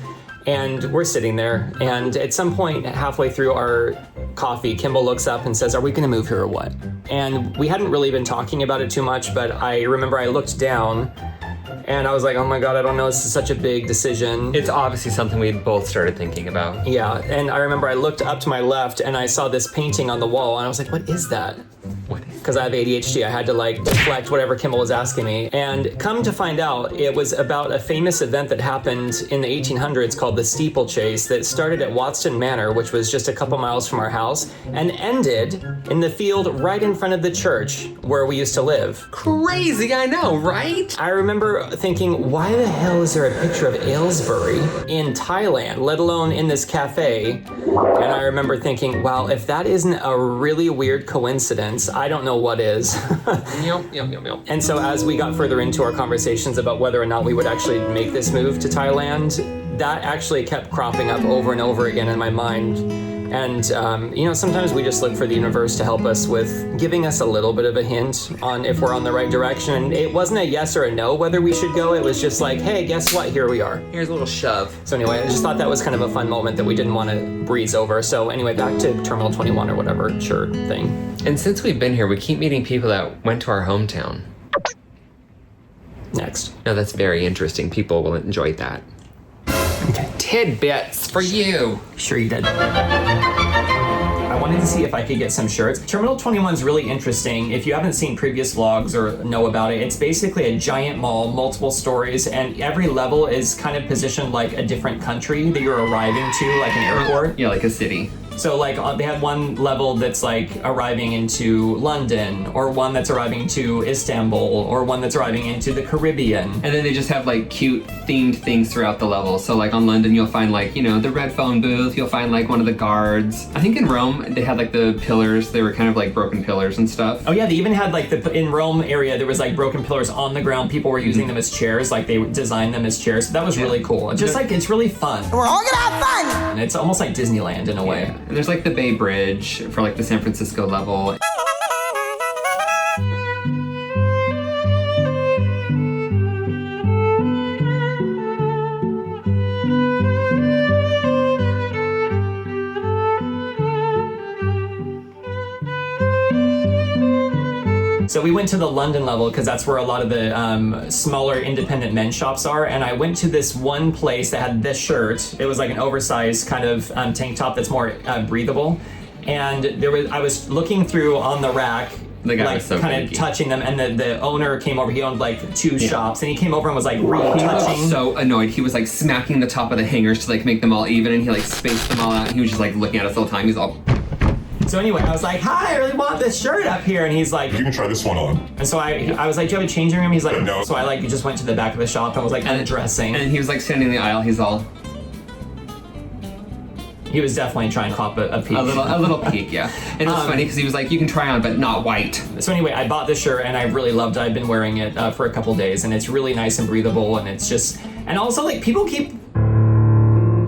and we're sitting there, and at some point halfway through our coffee, Kimball looks up and says, "Are we gonna move here or what?" And we hadn't really been talking about it too much, but I remember I looked down and I was like, oh my God, I don't know, this is such a big decision. It's obviously something we both started thinking about. Yeah, and I remember I looked up to my left and I saw this painting on the wall and I was like, what is that? What is because I have ADHD, I had to like deflect whatever Kimball was asking me. And come to find out, it was about a famous event that happened in the 1800s called the steeplechase that started at Watson Manor, which was just a couple miles from our house, and ended in the field right in front of the church where we used to live. Crazy, I know, right? I remember thinking, why the hell is there a picture of Aylesbury in Thailand, let alone in this cafe? And I remember thinking, wow, if that isn't a really weird coincidence, I don't know what is. Yep. And so as we got further into our conversations about whether or not we would actually make this move to Thailand, that actually kept cropping up over and over again in my mind. And, sometimes we just look for the universe to help us with giving us a little bit of a hint on if we're on the right direction. And it wasn't a yes or a no whether we should go. It was just like, hey, guess what? Here we are. Here's a little shove. So anyway, I just thought that was kind of a fun moment that we didn't want to breeze over. So anyway, back to Terminal 21 or whatever shirt thing. And since we've been here, we keep meeting people that went to our hometown. Next. No, that's very interesting. People will enjoy that. Okay. Tidbits for you. Sure you did. I wanted to see if I could get some shirts. Terminal 21 is really interesting. If you haven't seen previous vlogs or know about it, it's basically a giant mall, multiple stories, and every level is kind of positioned like a different country that you're arriving to, like an airport. Yeah, like a city. So like they have one level that's like arriving into London, or one that's arriving to Istanbul, or one that's arriving into the Caribbean. And then they just have like cute themed things throughout the level. So like on London, you'll find like, the red phone booth, you'll find like one of the guards. I think in Rome, they had like the pillars, they were kind of like broken pillars and stuff. Oh yeah, they even had like in Rome area, there was like broken pillars on the ground. People were using them as chairs, like they designed them as chairs. So that was really cool. Just like, it's really fun. We're all gonna have fun! And it's almost like Disneyland in a way. Yeah. And there's like the Bay Bridge for like the San Francisco level. So we went to the London level because that's where a lot of the smaller independent men's shops are. And I went to this one place that had this shirt. It was like an oversized kind of tank top that's more breathable. And I was looking through on the rack, the guy like was so kind of touching them, and the owner came over. He owned like two shops, and he came over and was like retouching. He was so annoyed. He was like smacking the top of the hangers to like make them all even, and he like spaced them all out. He was just like looking at us the whole time. He's all. So anyway, I was like, hi, I really want this shirt up here. And he's like, You can try this one on. and so I was like, do you have a changing room? He's like, No. So I like just went to the back of the shop and was like undressing. And he was like standing in the aisle. He's all He was definitely trying to cop a peek. a little peek, yeah. And it was funny because he was like, you can try on, but not white. So anyway, I bought this shirt and I really loved it. I've been wearing it for a couple days and it's really nice and breathable and it's just, and also like people keep,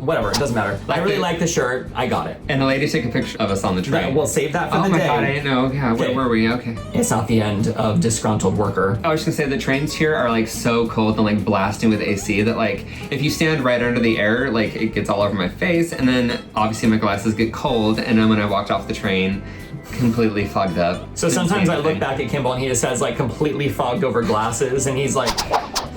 whatever, it doesn't matter. I really like the shirt. I got it. And the lady took a picture of us on the train. We'll save that for Oh the my day. god, I didn't know. Yeah, where were we? Okay. It's not the end of disgruntled worker. I was just gonna say the trains here are like so cold and like blasting with AC that like if you stand right under the air, like it gets all over my face, and then obviously my glasses get cold, and then when I walked off the train, completely fogged up. So sometimes I look back at Kimball and he just has like completely fogged over glasses and he's like,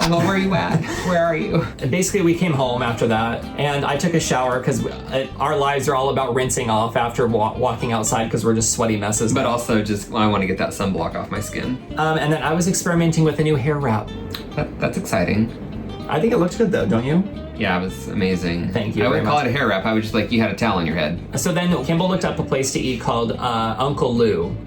well, where are you at? Where are you? And basically we came home after that and I took a shower because our lives are all about rinsing off after walking outside because we're just sweaty messes. But also just, I want to get that sunblock off my skin. And then I was experimenting with a new hair wrap. That's exciting. I think it looks good though, don't you? Yeah, it was amazing. Thank you I very wouldn't call much. it a hair wrap. I was just like, you had a towel on your head. So then Kimball looked up a place to eat called Uncle Lou.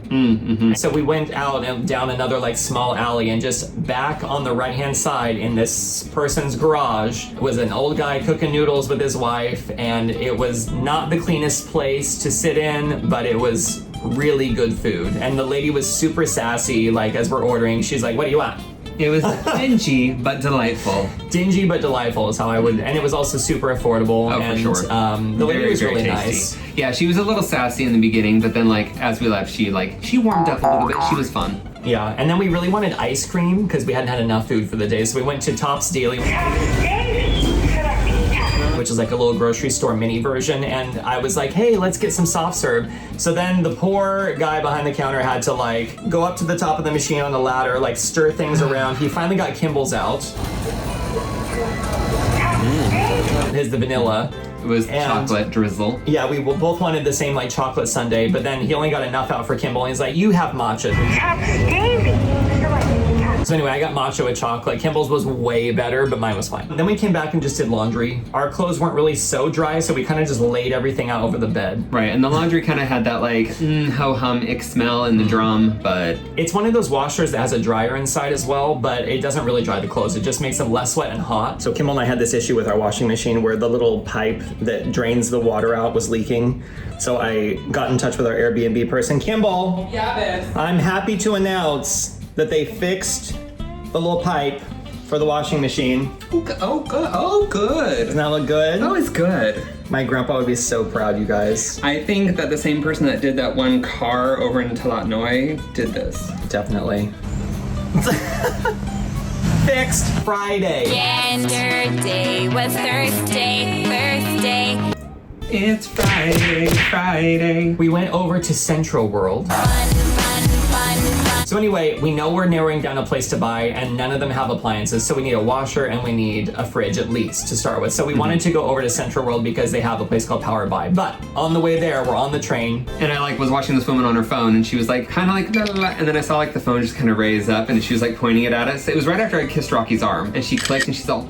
So we went out and down another like small alley and just back on the right-hand side in this person's garage was an old guy cooking noodles with his wife, and it was not the cleanest place to sit in, but it was really good food. And the lady was super sassy, like as we're ordering, she's like, what do you want? It was dingy but delightful. Dingy but delightful is how I would, and it was also super affordable. Oh, and, for sure. The lady was really nice. Yeah, she was a little sassy in the beginning, but then like as we left, she warmed up a little bit. She was fun. Yeah, and then we really wanted ice cream because we hadn't had enough food for the day, so we went to Tops Daily, which is like a little grocery store mini version, and I was like, hey, let's get some soft serve. So then the poor guy behind the counter had to like go up to the top of the machine on the ladder, like stir things around. He finally got Kimball's out. His the vanilla. It was chocolate drizzle. Yeah, we both wanted the same like chocolate sundae, but then he only got enough out for Kimball, and he's like, you have matcha. So anyway, I got matcha with chocolate. Kimball's was way better, but mine was fine. Then we came back and just did laundry. Our clothes weren't really so dry, so we kind of just laid everything out over the bed. Right, and the laundry kind of had that like ho-hum ick smell in the drum, but... It's one of those washers that has a dryer inside as well, but it doesn't really dry the clothes. It just makes them less wet and hot. So Kimball and I had this issue with our washing machine where the little pipe that drains the water out was leaking. So I got in touch with our Airbnb person. Kimball, I'm happy to announce that they fixed the little pipe for the washing machine. Oh, good. Oh, good. Doesn't that look good? Oh, it's good. My grandpa would be so proud, you guys. I think that the same person that did that one car over in Talat Noi did this. Definitely. Fixed Friday. Yesterday was Thursday. It's Friday. We went over to Central World. Fun. So anyway, we know we're narrowing down a place to buy and none of them have appliances. So we need a washer and we need a fridge at least to start with. So we wanted to go over to Central World because they have a place called Power Buy. But on the way there, we're on the train. And I like was watching this woman on her phone and she was like kind of like blah, blah, blah, and then I saw like the phone just kind of raise up and she was like pointing it at us. It was right after I kissed Rocky's arm and she clicked and she's all,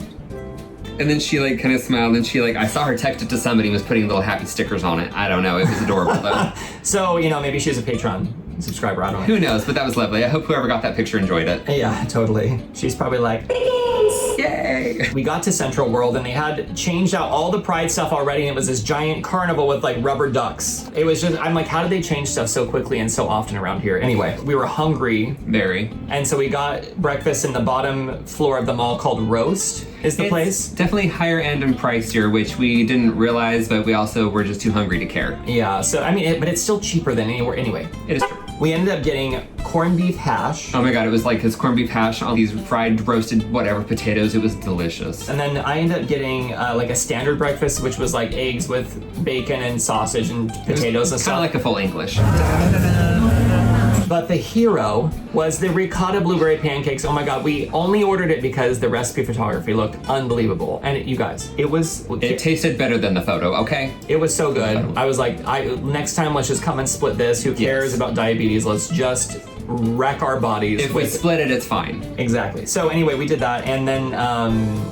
and then she like kind of smiled and she like, I saw her text it to somebody and was putting little happy stickers on it. I don't know, it was adorable though. So, you know, maybe she's a Patreon subscriber, I don't know. Who knows, but that was lovely. I hope whoever got that picture enjoyed it. Yeah, totally. She's probably like, yay! We got to Central World and they had changed out all the Pride stuff already and it was this giant carnival with like rubber ducks. It was just, I'm like, how did they change stuff so quickly and so often around here? Anyway, we were hungry. Very. And so we got breakfast in the bottom floor of the mall called Roast is the place. Definitely higher end and pricier, which we didn't realize, but we also were just too hungry to care. Yeah, so I mean, but it's still cheaper than anywhere anyway. It is true. We ended up getting corned beef hash. Oh my god, it was like his corned beef hash on these fried, roasted, whatever potatoes. It was delicious. And then I ended up getting like a standard breakfast, which was like eggs with bacon and sausage and potatoes and stuff. Kind of like a full English. But the hero was the ricotta blueberry pancakes. Oh my god, we only ordered it because the recipe photography looked unbelievable. And you guys, it tasted better than the photo, okay? It was so good. I was like, next time let's just come and split this. Who cares about diabetes? Let's just wreck our bodies. If we split it, it's fine. Exactly. So anyway, we did that, and then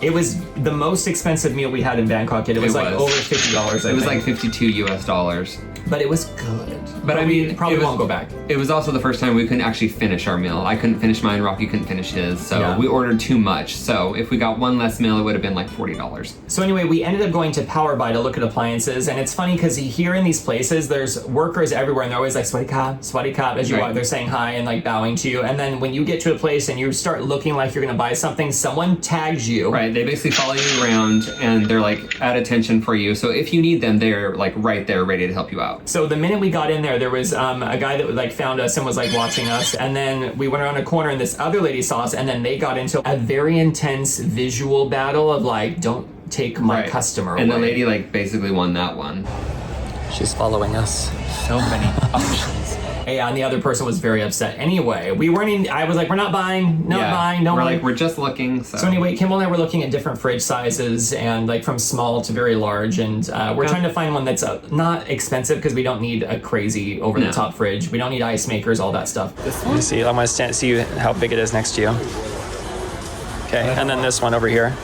it was the most expensive meal we had in Bangkok. It was like over $50. It was like $52 US. But it was good. But I mean, probably won't go back. It was also the first time we couldn't actually finish our meal. I couldn't finish mine, Rocky couldn't finish his, so we ordered too much. So if we got one less meal, it would have been like $40. So anyway, we ended up going to Power Buy to look at appliances, and it's funny because here in these places, there's workers everywhere, and they're always like, sweaty cop, as you walk, they're saying hi and like bowing to you. And then when you get to a place and you start looking like you're gonna buy something, someone tags you. Right, they basically follow you around, and they're like at attention for you. So if you need them, they're like right there ready to help you out. So the minute we got in there was a guy that like found us and was like watching us, and then we went around a corner and this other lady saw us, and then they got into a very intense visual battle of like, don't take my customer and away. the lady like basically won that one. She's following us. So many options. Yeah, and the other person was very upset. Anyway, we weren't in, I was like, we're not buying, don't We're worry. like, we're just looking. So anyway, Kimball and I were looking at different fridge sizes, and like from small to very large, and we're trying to find one that's not expensive because we don't need a crazy over-the-top fridge. We don't need ice makers, all that stuff. Let me see. I'm gonna see how big it is next to you. Okay, and then this one over here.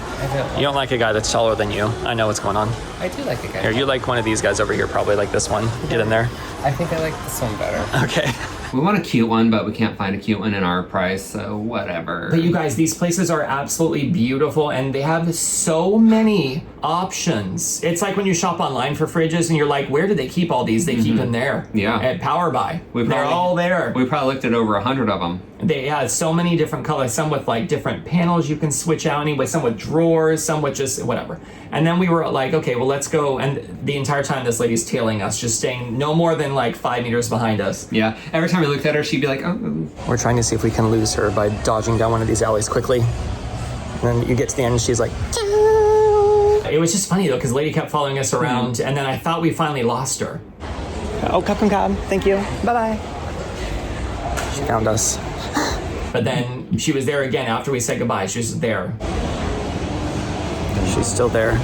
You don't like a guy that's taller than you. I know what's going on. I do like a guy. Here, you like one of these guys over here, probably like this one. Get in there. I think I like this one better. Okay. We want a cute one, but we can't find a cute one in our price, so whatever. But you guys, these places are absolutely beautiful, and they have so many options. It's like when you shop online for fridges and you're like, where do they keep all these? They keep them there. Yeah. At Power Buy. They're all there. We probably looked at over 100 of them. They had so many different colors, some with like different panels you can switch out anyway, some with drawers, some with just whatever. And then we were like, okay, well, let's go. And the entire time this lady's tailing us, just staying no more than like 5 meters behind us. Yeah. Every time we looked at her, she'd be like, oh. We're trying to see if we can lose her by dodging down one of these alleys quickly. And then you get to the end and she's like, It was just funny though, because the lady kept following us around, and then I thought we finally lost her. oh, come. Thank you. Bye-bye. She found us. But then she was there again after we said goodbye. She was there. She's still there.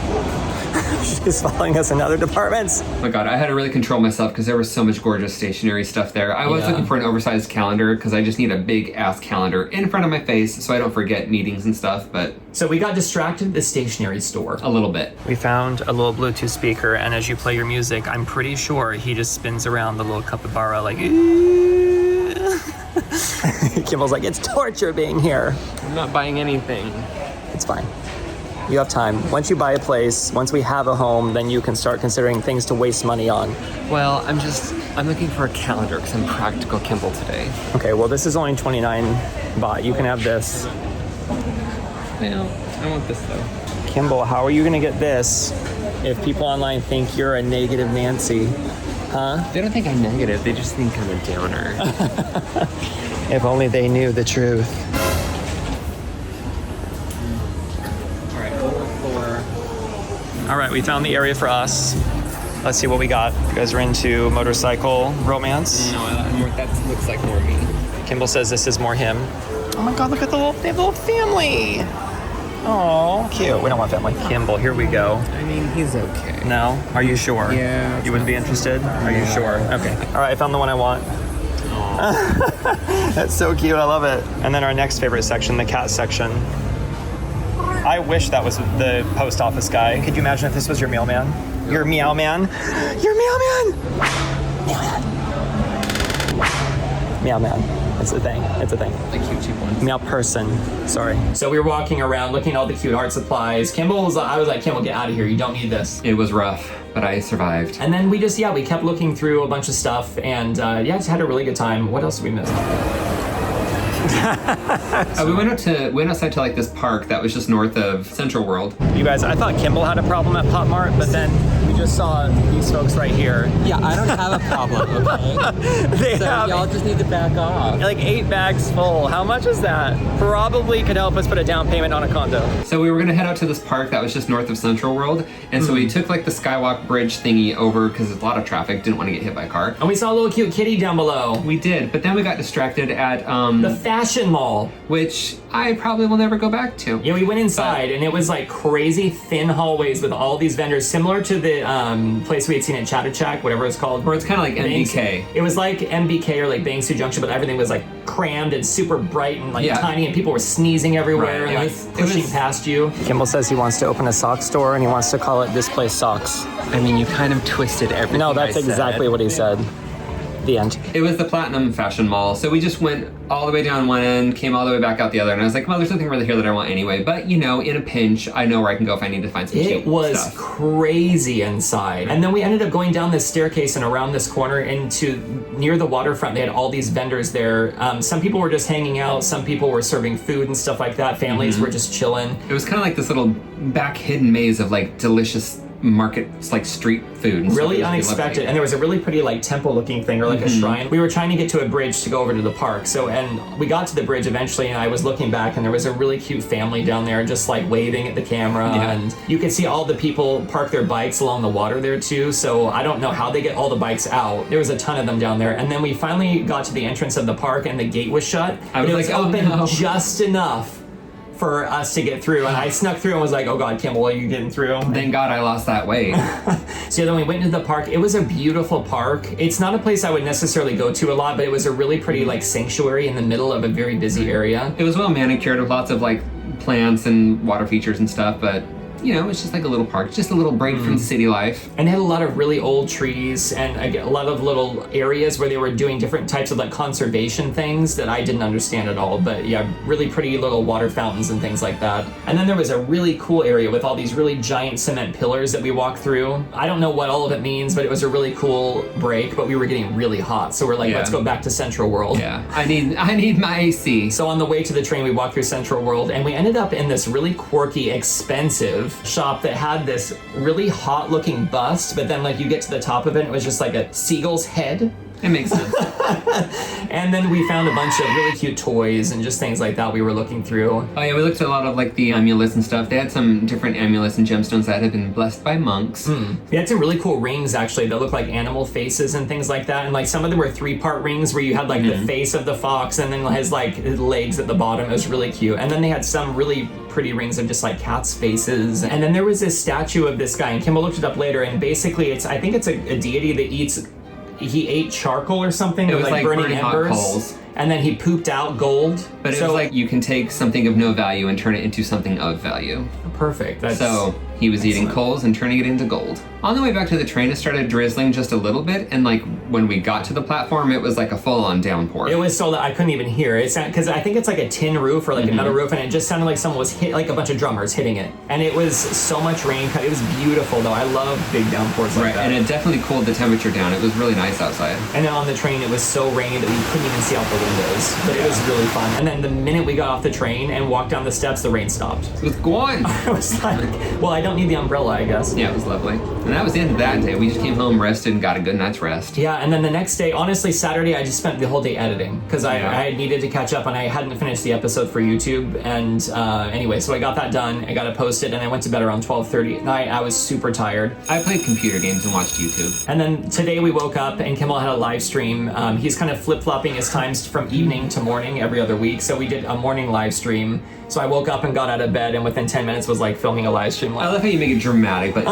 She's following us in other departments. Oh my god, I had to really control myself because there was so much gorgeous stationery stuff there. I was looking for an oversized calendar because I just need a big ass calendar in front of my face so I don't forget meetings and stuff, but... So we got distracted at the stationery store. A little bit. We found a little Bluetooth speaker, and as you play your music, I'm pretty sure he just spins around the little capybara like... Kimball's like, it's torture being here. I'm not buying anything. It's fine. You have time. Once you buy a place, once we have a home, then you can start considering things to waste money on. Well, I'm looking for a calendar because I'm practical Kimball today. Okay, well, this is only 29 baht. You can have this. Well, I want this though. Kimball, how are you gonna get this if people online think you're a negative Nancy? Huh? They don't think I'm negative, they just think I'm a downer. If only they knew the truth. All right, we found the area for us. Let's see what we got. You guys are into motorcycle romance? No, that looks like more me. Kimball says this is more him. Oh my God, look at they have a little family. Oh, cute. We don't want family. Kimball, here we go. I mean, he's okay. No? Are you sure? Yeah. You wouldn't be interested? Are you sure? Okay. All right, I found the one I want. That's so cute. I love it. And then our next favorite section, the cat section. I wish that was the post office guy. Could you imagine if this was your mailman? Your meow man? Your meow man! Meow man. Meow man. It's a thing. It's a thing. The cute cheap ones. Meow person. Sorry. So we were walking around looking at all the cute art supplies. I was like, Kimball, get out of here. You don't need this. It was rough, but I survived. And then we kept looking through a bunch of stuff, and just had a really good time. What else did we miss? We went outside to like this park that was just north of Central World. You guys, I thought Kimball had a problem at Pop Mart, but then we just saw these folks right here. Yeah, I don't have a problem, okay? Y'all just need to back off. Like 8 bags full. How much is that? Probably could help us put a down payment on a condo. So we were gonna head out to this park that was just north of Central World, and so we took like the Skywalk Bridge thingy over because there's a lot of traffic, didn't want to get hit by a car. And we saw a little cute kitty down below. We did, but then we got distracted at the fashion mall, which I probably will never go back to. Yeah, we went inside and it was like crazy thin hallways with all these vendors, similar to the place we had seen at Chatuchak, whatever it's called. Where it's kind of like MBK. It was like MBK or like Bangsu Junction, but everything was like crammed and super bright and like Yeah. tiny, and people were sneezing everywhere Right. and like pushing past you. Kimball says he wants to open a sock store and he wants to call it This Place Socks. I mean, you kind of twisted everything. No, that's I said. exactly what he said. The end. It was the Platinum Fashion Mall, so we just went all the way down one end, came all the way back out the other, and I was like, well, there's nothing really here that I want anyway. But, you know, in a pinch, I know where I can go if I need to find some cute It was stuff. crazy inside. And then we ended up going down this staircase and around this corner into near the waterfront. They had all these vendors there. Some people were just hanging out. Some people were serving food and stuff like that. Families were just chilling. It was kind of like this little back hidden maze of like delicious markets, like street food. And stuff. Really It was unexpected. lovely. And there was a really pretty like temple looking thing or like a shrine. We were trying to get to a bridge to go over to the park. So, and we got to the bridge eventually and I was looking back and there was a really cute family down there just like waving at the camera. Yeah. And you could see all the people park their bikes along the water there too. So I don't know how they get all the bikes out. There was a ton of them down there. And then we finally got to the entrance of the park and the gate was shut. I was But it was like, oh, open no. just enough for us to get through. And I snuck through and was like, oh God, Kimball, are you getting through? Thank God I lost that weight. So then we went into the park. It was a beautiful park. It's not a place I would necessarily go to a lot, but it was a really pretty like sanctuary in the middle of a very busy area. It was well manicured with lots of like plants and water features and stuff, but you know, it's just like a little park, just a little break from city life. And it had a lot of really old trees and a lot of little areas where they were doing different types of like conservation things that I didn't understand at all. But yeah, really pretty little water fountains and things like that. And then there was a really cool area with all these really giant cement pillars that we walked through. I don't know what all of it means, but it was a really cool break, but we were getting really hot. So we're like, Yeah. let's go back to Central World. Yeah, I need my AC. So on the way to the train, we walked through Central World and we ended up in this really quirky, expensive shop that had this really hot looking bust, but then like you get to the top of it, it was just like a seagull's head. It makes sense. And then we found a bunch of really cute toys and just things like that we were looking through. Oh yeah, we looked at a lot of like the amulets and stuff. They had some different amulets and gemstones that had been blessed by monks. We had some really cool rings actually that looked like animal faces and things like that. And like some of them were 3-part rings where you had like the face of the fox and then his like his legs at the bottom. It was really cute. And then they had some really pretty rings of just like cats' faces. And then there was this statue of this guy, and Kimball looked it up later, and basically I think it's a deity that he ate charcoal or something. It with was like burning hot embers. coals. And then he pooped out gold. But it was like you can take something of no value and turn it into something of value. Perfect. So he was eating coals and turning it into gold. On the way back to the train, it started drizzling just a little bit, and like when we got to the platform, it was like a full-on downpour. It was so that I couldn't even hear it. Because I think it's like a tin roof or like a metal roof, and it just sounded like someone was like a bunch of drummers hitting it. And it was so much rain. It was beautiful though. I love big downpours like that. And it definitely cooled the temperature down. It was really nice outside. And then on the train, it was so rainy that we couldn't even see out the windows. But it was really fun. And then the minute we got off the train and walked down the steps, the rain stopped. It was gone. I was like, well, I don't need the umbrella, I guess. Yeah, it was lovely. And that was the end of that day. We just came home, rested, and got a good night's rest. Yeah, and then the next day, honestly, Saturday, I just spent the whole day editing because I needed to catch up and I hadn't finished the episode for YouTube. And anyway, so I got that done. I got it posted and I went to bed around 12:30 at night. I was super tired. I played computer games and watched YouTube. And then today we woke up and Kimball had a live stream. He's kind of flip-flopping his times from evening to morning every other week. So we did a morning live stream. So I woke up and got out of bed and within 10 minutes was like filming a live stream. I love how you make it dramatic, but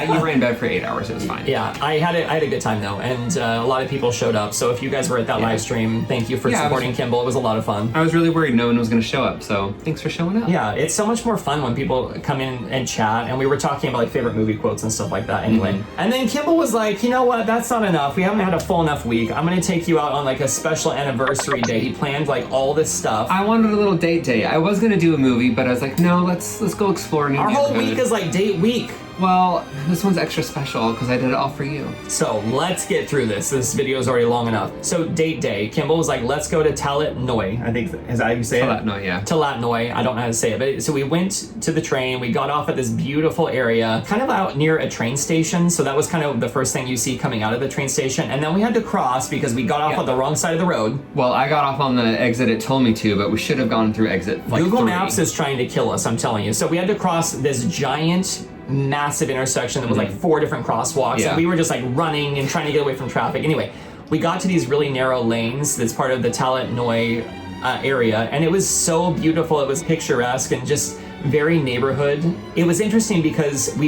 you were in bed for 8 hours. It was fine. Yeah, I had a good time though, and a lot of people showed up. So if you guys were at that live stream, thank you for supporting Kimball. It was a lot of fun. I was really worried no one was going to show up, so thanks for showing up. Yeah, it's so much more fun when people come in and chat, and we were talking about like favorite movie quotes and stuff like that anyway. And then Kimball was like, you know what, that's not enough. We haven't had a full enough week. I'm going to take you out on like a special anniversary day. He planned like all this stuff. I wanted a little date day. I was going to do a movie, but I was like, no, let's go explore a new Our whole neighborhood. week is like date week. Well, this one's extra special because I did it all for you. So let's get through this. This video is already long enough. So date day, Kimball was like, let's go to Talat Noi. I think, is that how you say it? Talat Noi, yeah. Talat Noi. I don't know how to say it. But so we went to the train. We got off at this beautiful area, kind of out near a train station. So that was kind of the first thing you see coming out of the train station. And then we had to cross because we got off on the wrong side of the road. Well, I got off on the exit it told me to, but we should have gone through exit like Google 3. Maps is trying to kill us, I'm telling you. So we had to cross this giant, massive intersection that was like 4 different crosswalks. Yeah. And we were just like running and trying to get away from traffic. Anyway, we got to these really narrow lanes that's part of the Talat Noi area, and it was so beautiful. It was picturesque and just very neighborhood. It was interesting because as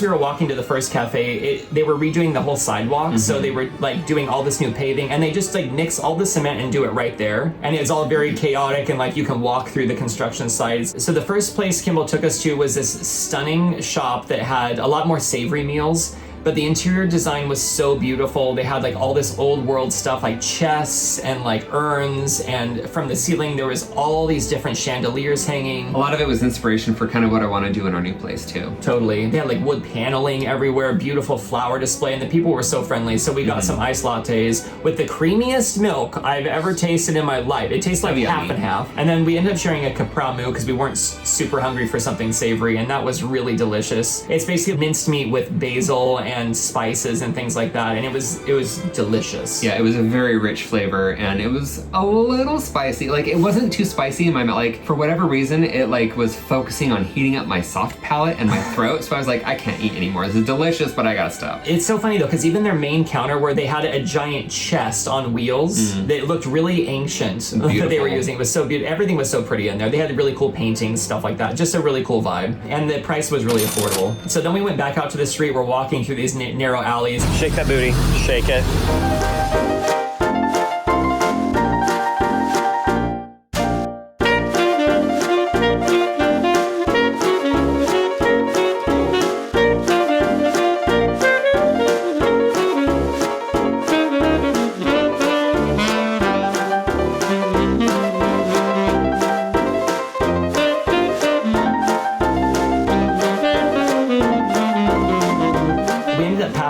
we were walking to the first cafe, they were redoing the whole sidewalk, so they were like doing all this new paving, and they just like mix all the cement and do it right there, and it's all very chaotic, and like you can walk through the construction sites. So the first place Kimball took us to was this stunning shop that had a lot more savory meals. But the interior design was so beautiful. They had like all this old world stuff like chests and like urns, and from the ceiling there was all these different chandeliers hanging. A lot of it was inspiration for kind of what I want to do in our new place too. Totally. They had like wood paneling everywhere, beautiful flower display, and the people were so friendly. So we got some iced lattes with the creamiest milk I've ever tasted in my life. It tastes like half and half. And then we ended up sharing a Capra Mu because we weren't super hungry for something savory, and that was really delicious. It's basically minced meat with basil and spices and things like that, and it was delicious. Yeah, it was a very rich flavor, and it was a little spicy. Like, it wasn't too spicy in my mouth. Like, for whatever reason, it like was focusing on heating up my soft palate and my throat, so I was like, I can't eat anymore. This is delicious, but I gotta stop. It's so funny though, because even their main counter where they had a giant chest on wheels, that looked really ancient that they were using. It was so beautiful. Everything was so pretty in there. They had really cool paintings, stuff like that. Just a really cool vibe, and the price was really affordable. So then we went back out to the street. We're walking through these narrow alleys. Shake that booty. Shake it.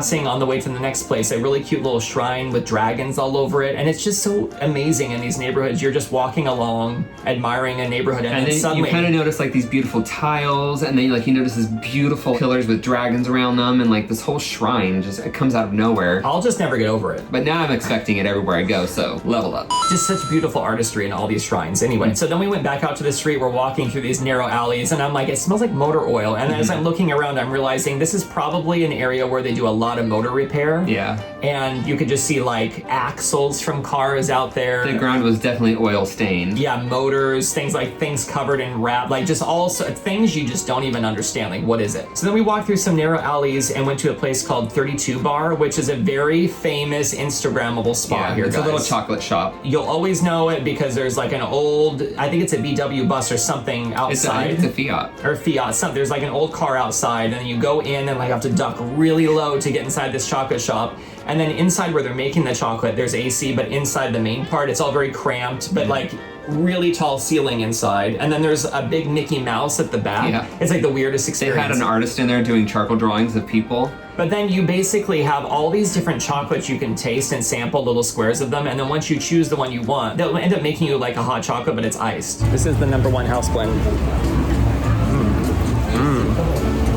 On the way to the next place, a really cute little shrine with dragons all over it, and it's just so amazing in these neighborhoods. You're just walking along, admiring a neighborhood, and then suddenly you kind of notice like these beautiful tiles, and then like you notice these beautiful pillars with dragons around them, and like this whole shrine just it comes out of nowhere. I'll just never get over it. But now I'm expecting it everywhere I go, so level up. Just such beautiful artistry in all these shrines. Anyway, so then we went back out to the street. We're walking through these narrow alleys, and I'm like, it smells like motor oil. And as I'm looking around, I'm realizing this is probably an area where they do a lot of motor repair. Yeah. And you could just see like axles from cars out there. The ground was definitely oil stained. Yeah, motors, things covered in wrap, like just all things you just don't even understand. Like, what is it? So then we walked through some narrow alleys and went to a place called 32 Bar, which is a very famous Instagrammable spot here, it's guys. a little chocolate shop. You'll always know it because there's like an old, I think it's a VW bus or something outside. It's a Fiat. Or Fiat, there's like an old car outside, and then you go in and like have to duck really low to get inside this chocolate shop. And then inside where they're making the chocolate, there's AC, but inside the main part, it's all very cramped, but like really tall ceiling inside. And then there's a big Mickey Mouse at the back. Yeah. It's like the weirdest experience. They had an artist in there doing charcoal drawings of people. But then you basically have all these different chocolates you can taste and sample little squares of them. And then once you choose the one you want, they'll end up making you like a hot chocolate, but it's iced. This is the #1 house blend.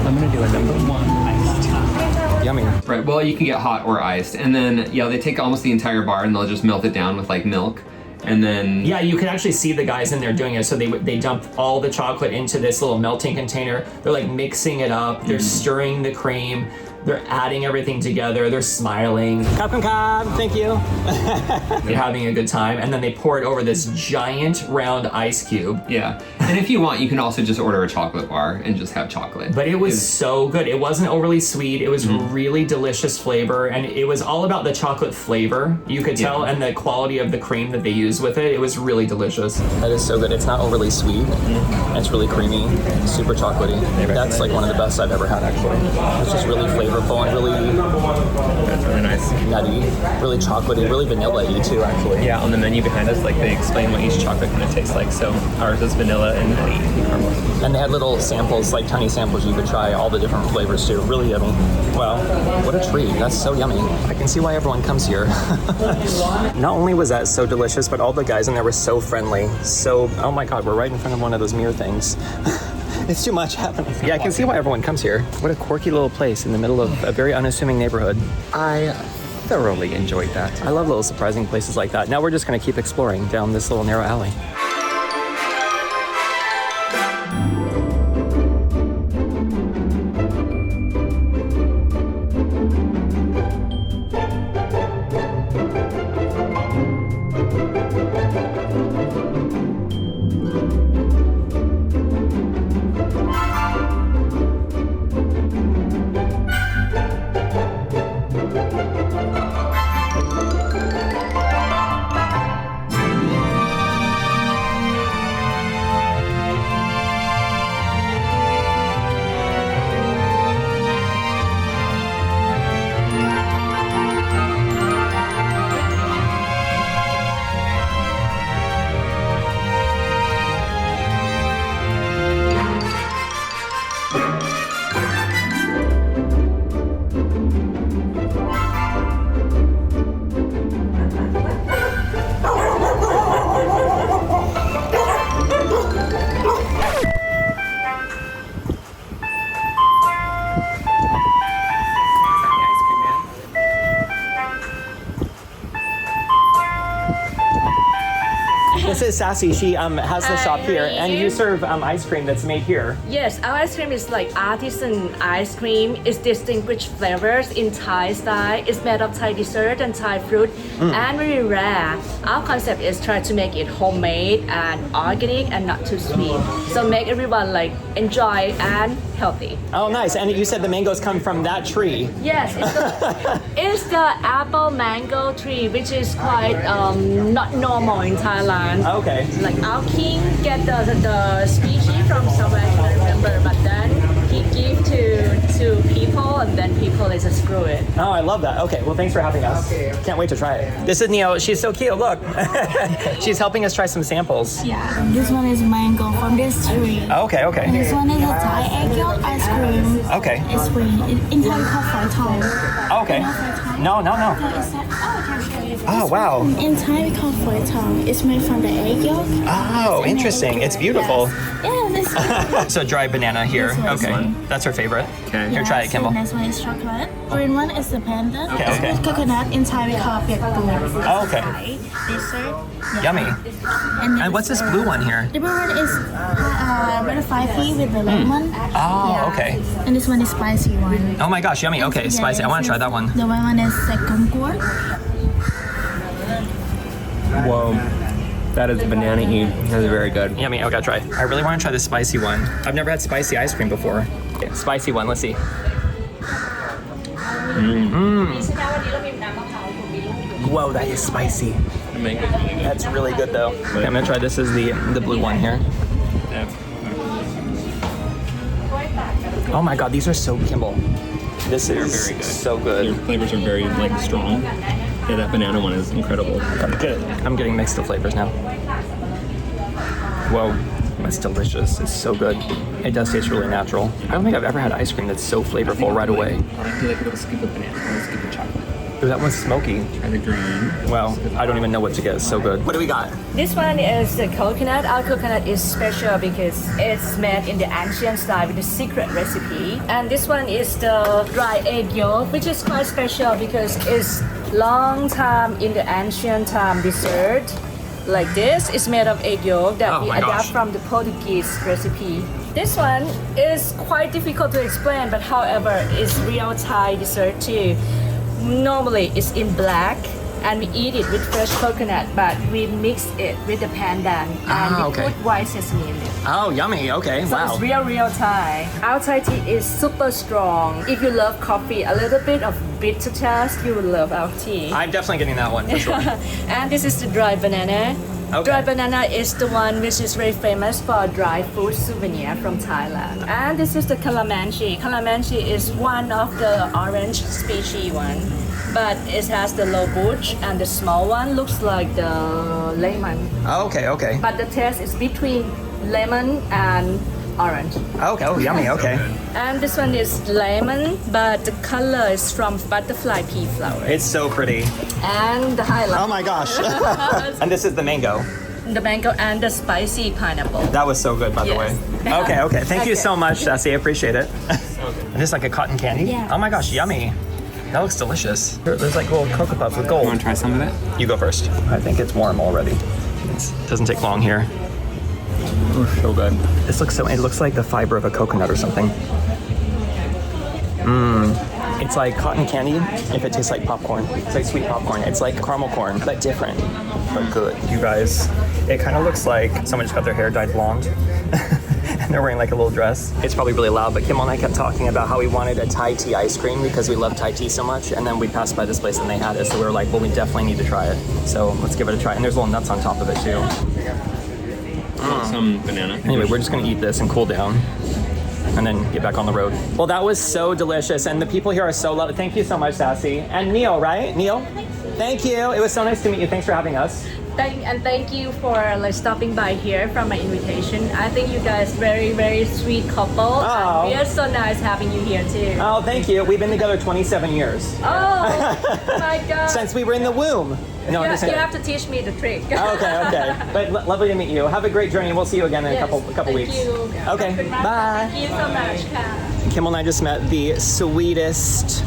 I'm gonna do a #1 iced. Yummy. Right, well, you can get hot or iced. And then, yeah, they take almost the entire bar and they'll just melt it down with like milk. And then... Yeah, you can actually see the guys in there doing it. So they dump all the chocolate into this little melting container. They're like mixing it up. They're stirring the cream. They're adding everything together. They're smiling. Thank you. They're having a good time. And then they pour it over this giant round ice cube. Yeah. And if you want, you can also just order a chocolate bar and just have chocolate. But it was so good. It wasn't overly sweet. It was really delicious flavor. And it was all about the chocolate flavor. You could tell, and the quality of the cream that they use with it. It was really delicious. That is so good. It's not overly sweet. It's really creamy, super chocolatey. That's like one of the best I've ever had, actually. It's just really flavorful and really... That's really nice. Nutty, really chocolatey, really vanilla-y too, actually. Yeah, on the menu behind us, like they explain what each chocolate kind of tastes like. So ours is vanilla and nutty caramel. And they had little samples, like tiny samples you could try all the different flavors too. Really yummy. Wow, what a treat. That's so yummy. I can see why everyone comes here. Not only was that so delicious, but all the guys in there were so friendly. So, oh my God, we're right in front of one of those mirror things. It's too much happening. Yeah, I can see why everyone comes here. What a quirky little place in the middle of a very unassuming neighborhood. I thoroughly enjoyed that. I love little surprising places like that. Now we're just gonna keep exploring down this little narrow alley. is Sassy. She has the shop here, and you serve ice cream that's made here. Yes, our ice cream is like artisan ice cream. It's distinguished flavors in Thai style. It's made of Thai dessert and Thai fruit, and very rare. Our concept is try to make it homemade and organic and not too sweet. So make everyone like enjoy and healthy. Oh, nice. And you said the mangoes come from that tree. Yes, it's the apple mango tree, which is quite not normal in Thailand. Okay. Like our king get the species from somewhere, I can't remember, but then he give to people, and then people they just grow it. Oh, I love that. Okay, well, thanks for having us. Can't wait to try it. This is Neo. She's so cute. Look. She's helping us try some samples. Yeah, this one is mango from this tree. Okay, okay. And this one is a Thai egg yolk ice cream. Okay. It's green. In Thai we call phai tong. Okay. No. Oh, wow. In Thai we call phai tong. It's made from the egg yolk. Oh, interesting. It's beautiful. Yeah, this So dried banana here. Okay. That's her favorite. Okay. Here, try it, Kimball. So next one is chocolate. Green one is the panda. Okay, It's okay. with coconut. In Thai we call piak poo. Oh, okay. Thai dessert. Yeah. Yummy. And what's this blue one here? The blue one is butterfly pea with the lemon. Oh, okay. And this one is spicy one. Oh my gosh, yummy. Okay, spicy. I want to try that one. The white one is second. Whoa. That is banana-y. That is very good. Yummy. I gotta try. I really want to try the spicy one. I've never had spicy ice cream before. Okay, spicy one. Let's see. Whoa, that is spicy. That's really good though. Okay, I'm gonna try this as the blue one here. Oh my god, these are so Kimball. This is very good. So good. Your flavors are very strong. Yeah, that banana one is incredible. I'm getting mixed of flavors now. Whoa, that's delicious. It's so good. It does taste really natural. I don't think I've ever had ice cream that's so flavorful right away. I do like a little scoop of banana, a little scoop of chocolate. Ooh, that one's smoky. Try the green. Wow, I don't even know what to get. It's so good. What do we got? This one is the coconut. Our coconut is special because it's made in the ancient style with a secret recipe. And this one is the dry egg yolk, which is quite special because it's long time in the ancient time dessert. Like this is made of egg yolk that we adapt from the Portuguese recipe. This one is quite difficult to explain, but however, it's real Thai dessert too. Normally it's in black and we eat it with fresh coconut, but we mix it with the pandan and we put white sesame in it. Oh, yummy. Okay, So wow. it's real Thai. Our Thai tea is super strong. If you love coffee, a little bit of bitter taste, you will love our tea. I'm definitely getting that one for sure. And this is the dry banana. Okay. Dry banana is the one which is very famous for dry food souvenir from Thailand. And this is the calamansi. Calamansi is one of the orange species one, but it has the low bush and the small one looks like the lemon. Okay, okay. But the taste is between lemon and orange. Okay, oh, yummy, okay. And this one is lemon, but the color is from butterfly pea flower. It's so pretty. And the highlight. Oh my gosh. And this is the mango. The mango and the spicy pineapple. That was so good, by the way. Okay, okay. Thank you so much, Sassy. I appreciate it. And this is like a cotton candy? Yeah. Oh my gosh, yummy. That looks delicious. There's like little Cocoa Puffs with gold. You want to try some of it? You go first. I think it's warm already. It doesn't take long here. Oh, so good. This looks so, it looks like the fiber of a coconut or something. Mmm. It's like cotton candy if it tastes like popcorn. It's like sweet popcorn. It's like caramel corn, but different, but good. You guys, it kind of looks like someone just got their hair dyed blonde. And they're wearing like a little dress. It's probably really loud, but Kimball and I kept talking about how we wanted a Thai tea ice cream because we love Thai tea so much. And then we passed by this place and they had it. So we were like, well, we definitely need to try it. So let's give it a try. And there's little nuts on top of it too. Some banana. Anyway, we're just gonna eat this and cool down and then get back on the road. Well, that was so delicious. And the people here are so lovely. Thank you so much, Sassy. And Neil, right? Neil? Thank you. It was so nice to meet you. Thanks for having us. Thank you for stopping by here from my invitation. I think you guys very sweet couple. Oh. And we are so nice having you here too. Oh, thank you. We've been together 27 years. Oh my God. Since we were in the womb. No, you just have to teach me the trick. Okay. But lovely to meet you. Have a great journey. We'll see you again in a couple weeks. Thank you. Okay, bye. Thank you so much. Kimball and I just met the sweetest,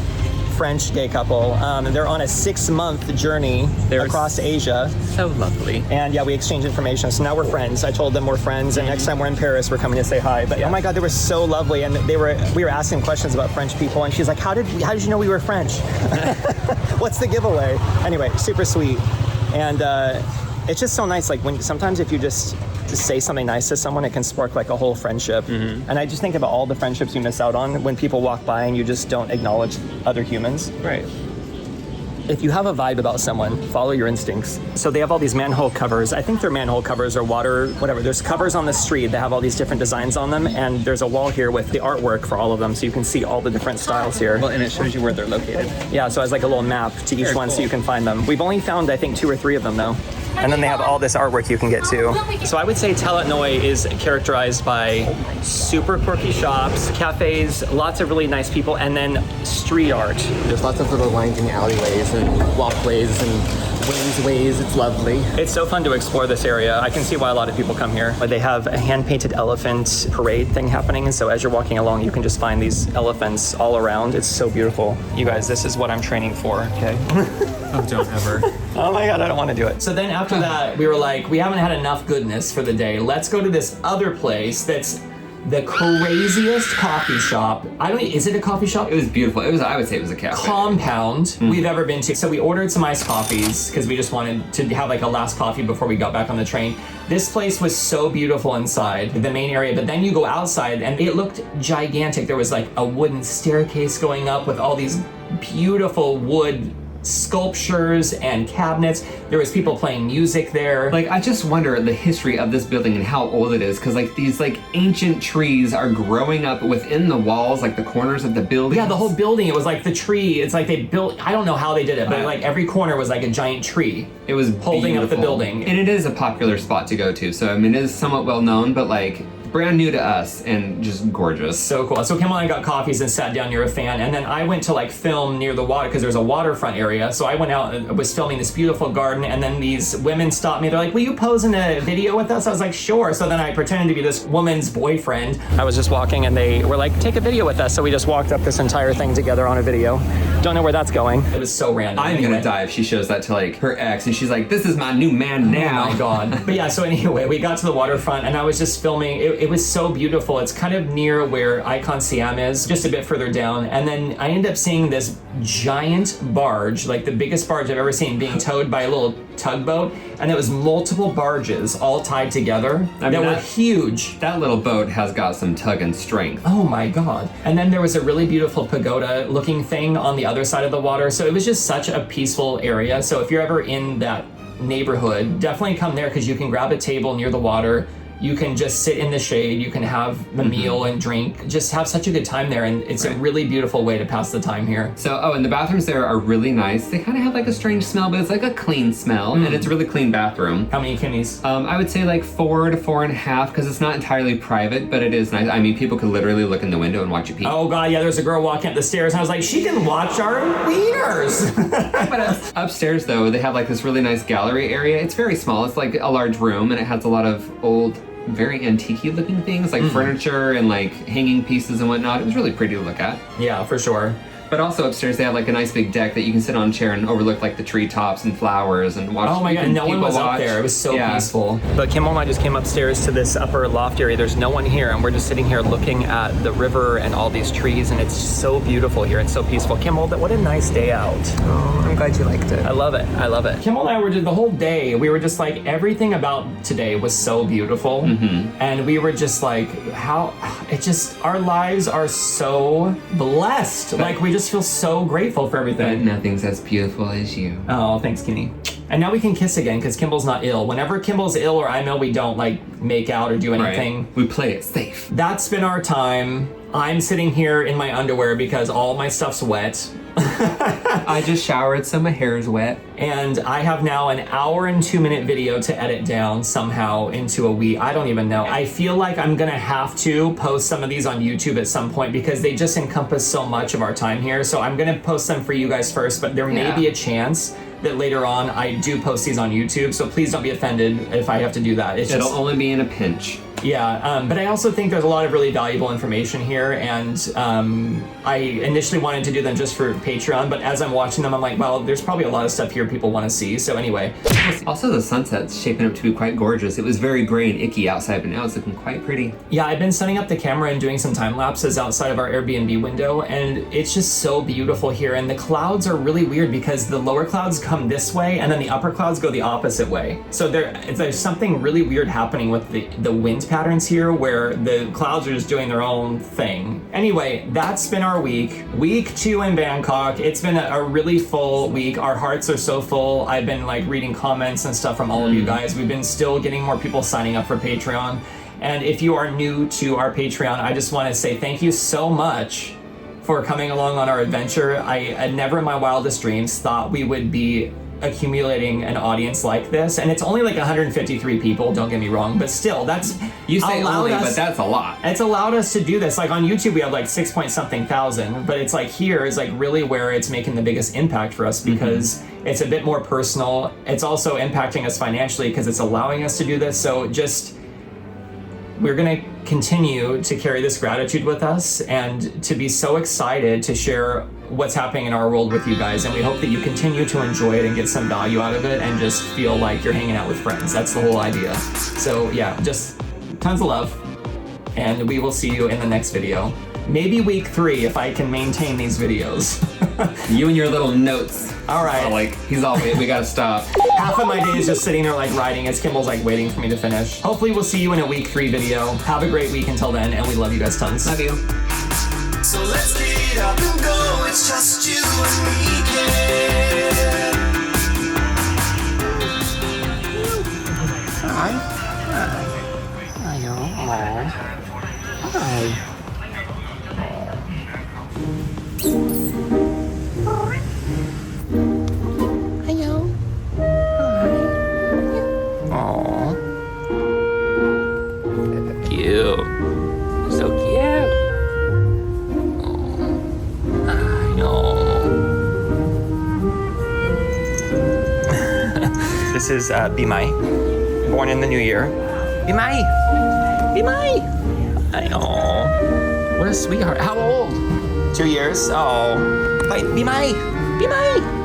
French gay couple. They're on a 6-month journey across Asia. So lovely. And yeah, we exchanged information. So now we're friends. I told them we're friends, and next time we're in Paris, we're coming to say hi. But oh my God, they were so lovely. And we were asking questions about French people, and she's like, how did you know we were French? What's the giveaway? Anyway, super sweet. And it's just so nice. Like sometimes if you just say something nice to someone, it can spark like a whole friendship. And I just think about all the friendships you miss out on when people walk by and you just don't acknowledge other humans. Right. If you have a vibe about someone, follow your instincts. So they have all these manhole covers. I think they're manhole covers or water, whatever. There's covers on the street that have all these different designs on them, and there's a wall here with the artwork for all of them, so you can see all the different styles here. Well, and it shows you where they're located. Yeah, so it has like a little map to each one, so you can find them. We've only found, I think, 2 or 3 of them, though. And then they have all this artwork you can get too. So I would say Telenoi is characterized by super quirky shops, cafes, lots of really nice people, and then street art. There's lots of little winding alleyways and walkways and ways. It's lovely. It's so fun to explore this area. I can see why a lot of people come here. They have a hand-painted elephant parade thing happening, and so as you're walking along, you can just find these elephants all around. It's so beautiful. You guys, this is what I'm training for, okay? Oh, don't ever. Oh my God, I don't want to do it. So then after that, we were like, we haven't had enough goodness for the day. Let's go to this other place that's the craziest coffee shop. Is it a coffee shop? It was beautiful. I would say it was a cafe. Compound we've ever been to. So we ordered some iced coffees because we just wanted to have like a last coffee before we got back on the train. This place was so beautiful inside the main area, but then you go outside and it looked gigantic. There was like a wooden staircase going up with all these beautiful wood sculptures and cabinets. There was people playing music there. Like, I just wonder the history of this building and how old it is, because like these like ancient trees are growing up within the walls, like the corners of the building. Yeah, the whole building, it was like the tree. It's like they built, I don't know how they did it, but like every corner was like a giant tree. It was holding beautiful. up the building. And it is a popular spot to go to. So I mean, it is somewhat well known, but like brand new to us and just gorgeous. So cool. So Kimmel and I got coffees and sat down near a fan, and then I went to like film near the water because there's a waterfront area. So I went out and was filming this beautiful garden, and then these women stopped me. They're like, will you pose in a video with us? I was like, sure. So then I pretended to be this woman's boyfriend. I was just walking and they were like, take a video with us. So we just walked up this entire thing together on a video. Don't know where that's going. It was so random. I'm gonna die if she shows that to like her ex and she's like, this is my new man now. Oh my God. But yeah, so anyway, we got to the waterfront and I was just filming. It was so beautiful. It's kind of near where Icon Siam is, just a bit further down. And then I ended up seeing this giant barge, like the biggest barge I've ever seen, being towed by a little tugboat. And it was multiple barges all tied together that were huge. That little boat has got some tug and strength. Oh my God. And then there was a really beautiful pagoda looking thing on the other side of the water. So it was just such a peaceful area. So if you're ever in that neighborhood, definitely come there because you can grab a table near the water. You can just sit in the shade, you can have the meal and drink, just have such a good time there, and it's a really beautiful way to pass the time here. So, and the bathrooms there are really nice. They kind of have like a strange smell, but it's like a clean smell, and it's a really clean bathroom. How many kimmies? I would say like 4 to 4.5, because it's not entirely private, but it is nice. I mean, people could literally look in the window and watch you pee. Oh God, yeah, there's a girl walking up the stairs, and I was like, she can watch our wieners! But upstairs though, they have like this really nice gallery area. It's very small, it's like a large room, and it has a lot of old, very antique-y looking things like furniture and like hanging pieces and whatnot. It was really pretty to look at. Yeah, for sure. But also upstairs they have like a nice big deck that you can sit on a chair and overlook like the treetops and flowers and watch. Oh my God, no one was up there. It was so peaceful. But Kimmel and I just came upstairs to this upper loft area. There's no one here, and we're just sitting here looking at the river and all these trees, and it's so beautiful here. It's so peaceful. Kimmel, what a nice day out. Oh, I'm glad you liked it. I love it. I love it. Kimmel and I were just the whole day. We were just like, everything about today was so beautiful, and we were just like, our lives are so blessed. Like we just feel so grateful for everything. But nothing's as beautiful as you. Oh, thanks, Kenny. And now we can kiss again because Kimball's not ill. Whenever Kimball's ill or I'm ill, we don't like make out or do anything. Right. We play it safe. That's been our time. I'm sitting here in my underwear because all my stuff's wet. I just showered, so my hair's wet. And I have now an 1 and 2 minute video to edit down somehow into I don't even know. I feel like I'm gonna have to post some of these on YouTube at some point because they just encompass so much of our time here. So I'm gonna post them for you guys first, but there may be a chance that later on I do post these on YouTube. So please don't be offended if I have to do that. It'll only be in a pinch. But I also think there's a lot of really valuable information here, and I initially wanted to do them just for Patreon, but as I'm watching them, I'm like, well, there's probably a lot of stuff here people want to see. So anyway. Also, the sunset's shaping up to be quite gorgeous. It was very gray and icky outside, but now it's looking quite pretty. Yeah, I've been setting up the camera and doing some time lapses outside of our Airbnb window, and it's just so beautiful here. And the clouds are really weird because the lower clouds come this way, and then the upper clouds go the opposite way. So there's something really weird happening with the wind patterns here, where the clouds are just doing their own thing. Anyway, that's been our week. Week 2 in Bangkok. It's been a really full week. Our hearts are so full. I've been like reading comments and stuff from all of you guys. We've been still getting more people signing up for Patreon. And if you are new to our Patreon, I just want to say thank you so much for coming along on our adventure. I never in my wildest dreams thought we would be accumulating an audience like this, and it's only like 153 people, don't get me wrong, but still, that's you say only, but that's a lot. It's allowed us to do this. Like on YouTube we have like 6 point something thousand, but it's like here is like really where it's making the biggest impact for us, because it's a bit more personal. It's also impacting us financially because it's allowing us to do this. So just, we're gonna continue to carry this gratitude with us and to be so excited to share what's happening in our world with you guys, and we hope that you continue to enjoy it and get some value out of it and just feel like you're hanging out with friends. That's the whole idea. So yeah, just tons of love, and we will see you in the next video. Maybe week 3 if I can maintain these videos. You and your little notes. All right. Like, we gotta stop. Half of my day is just sitting there like writing as Kimball's like waiting for me to finish. Hopefully we'll see you in a week 3 video. Have a great week until then, and we love you guys tons. Love you. So let's get up and go, it's just you and me, kid. Hi. Hi. Hi. Hello. Hi. Aww. Cute. So cute. I know. This is Bimai, born in the new year. Bimai! Bimai! I know. What a sweetheart. How old? 2 years? Oh. Bye, Bimai! Bimai!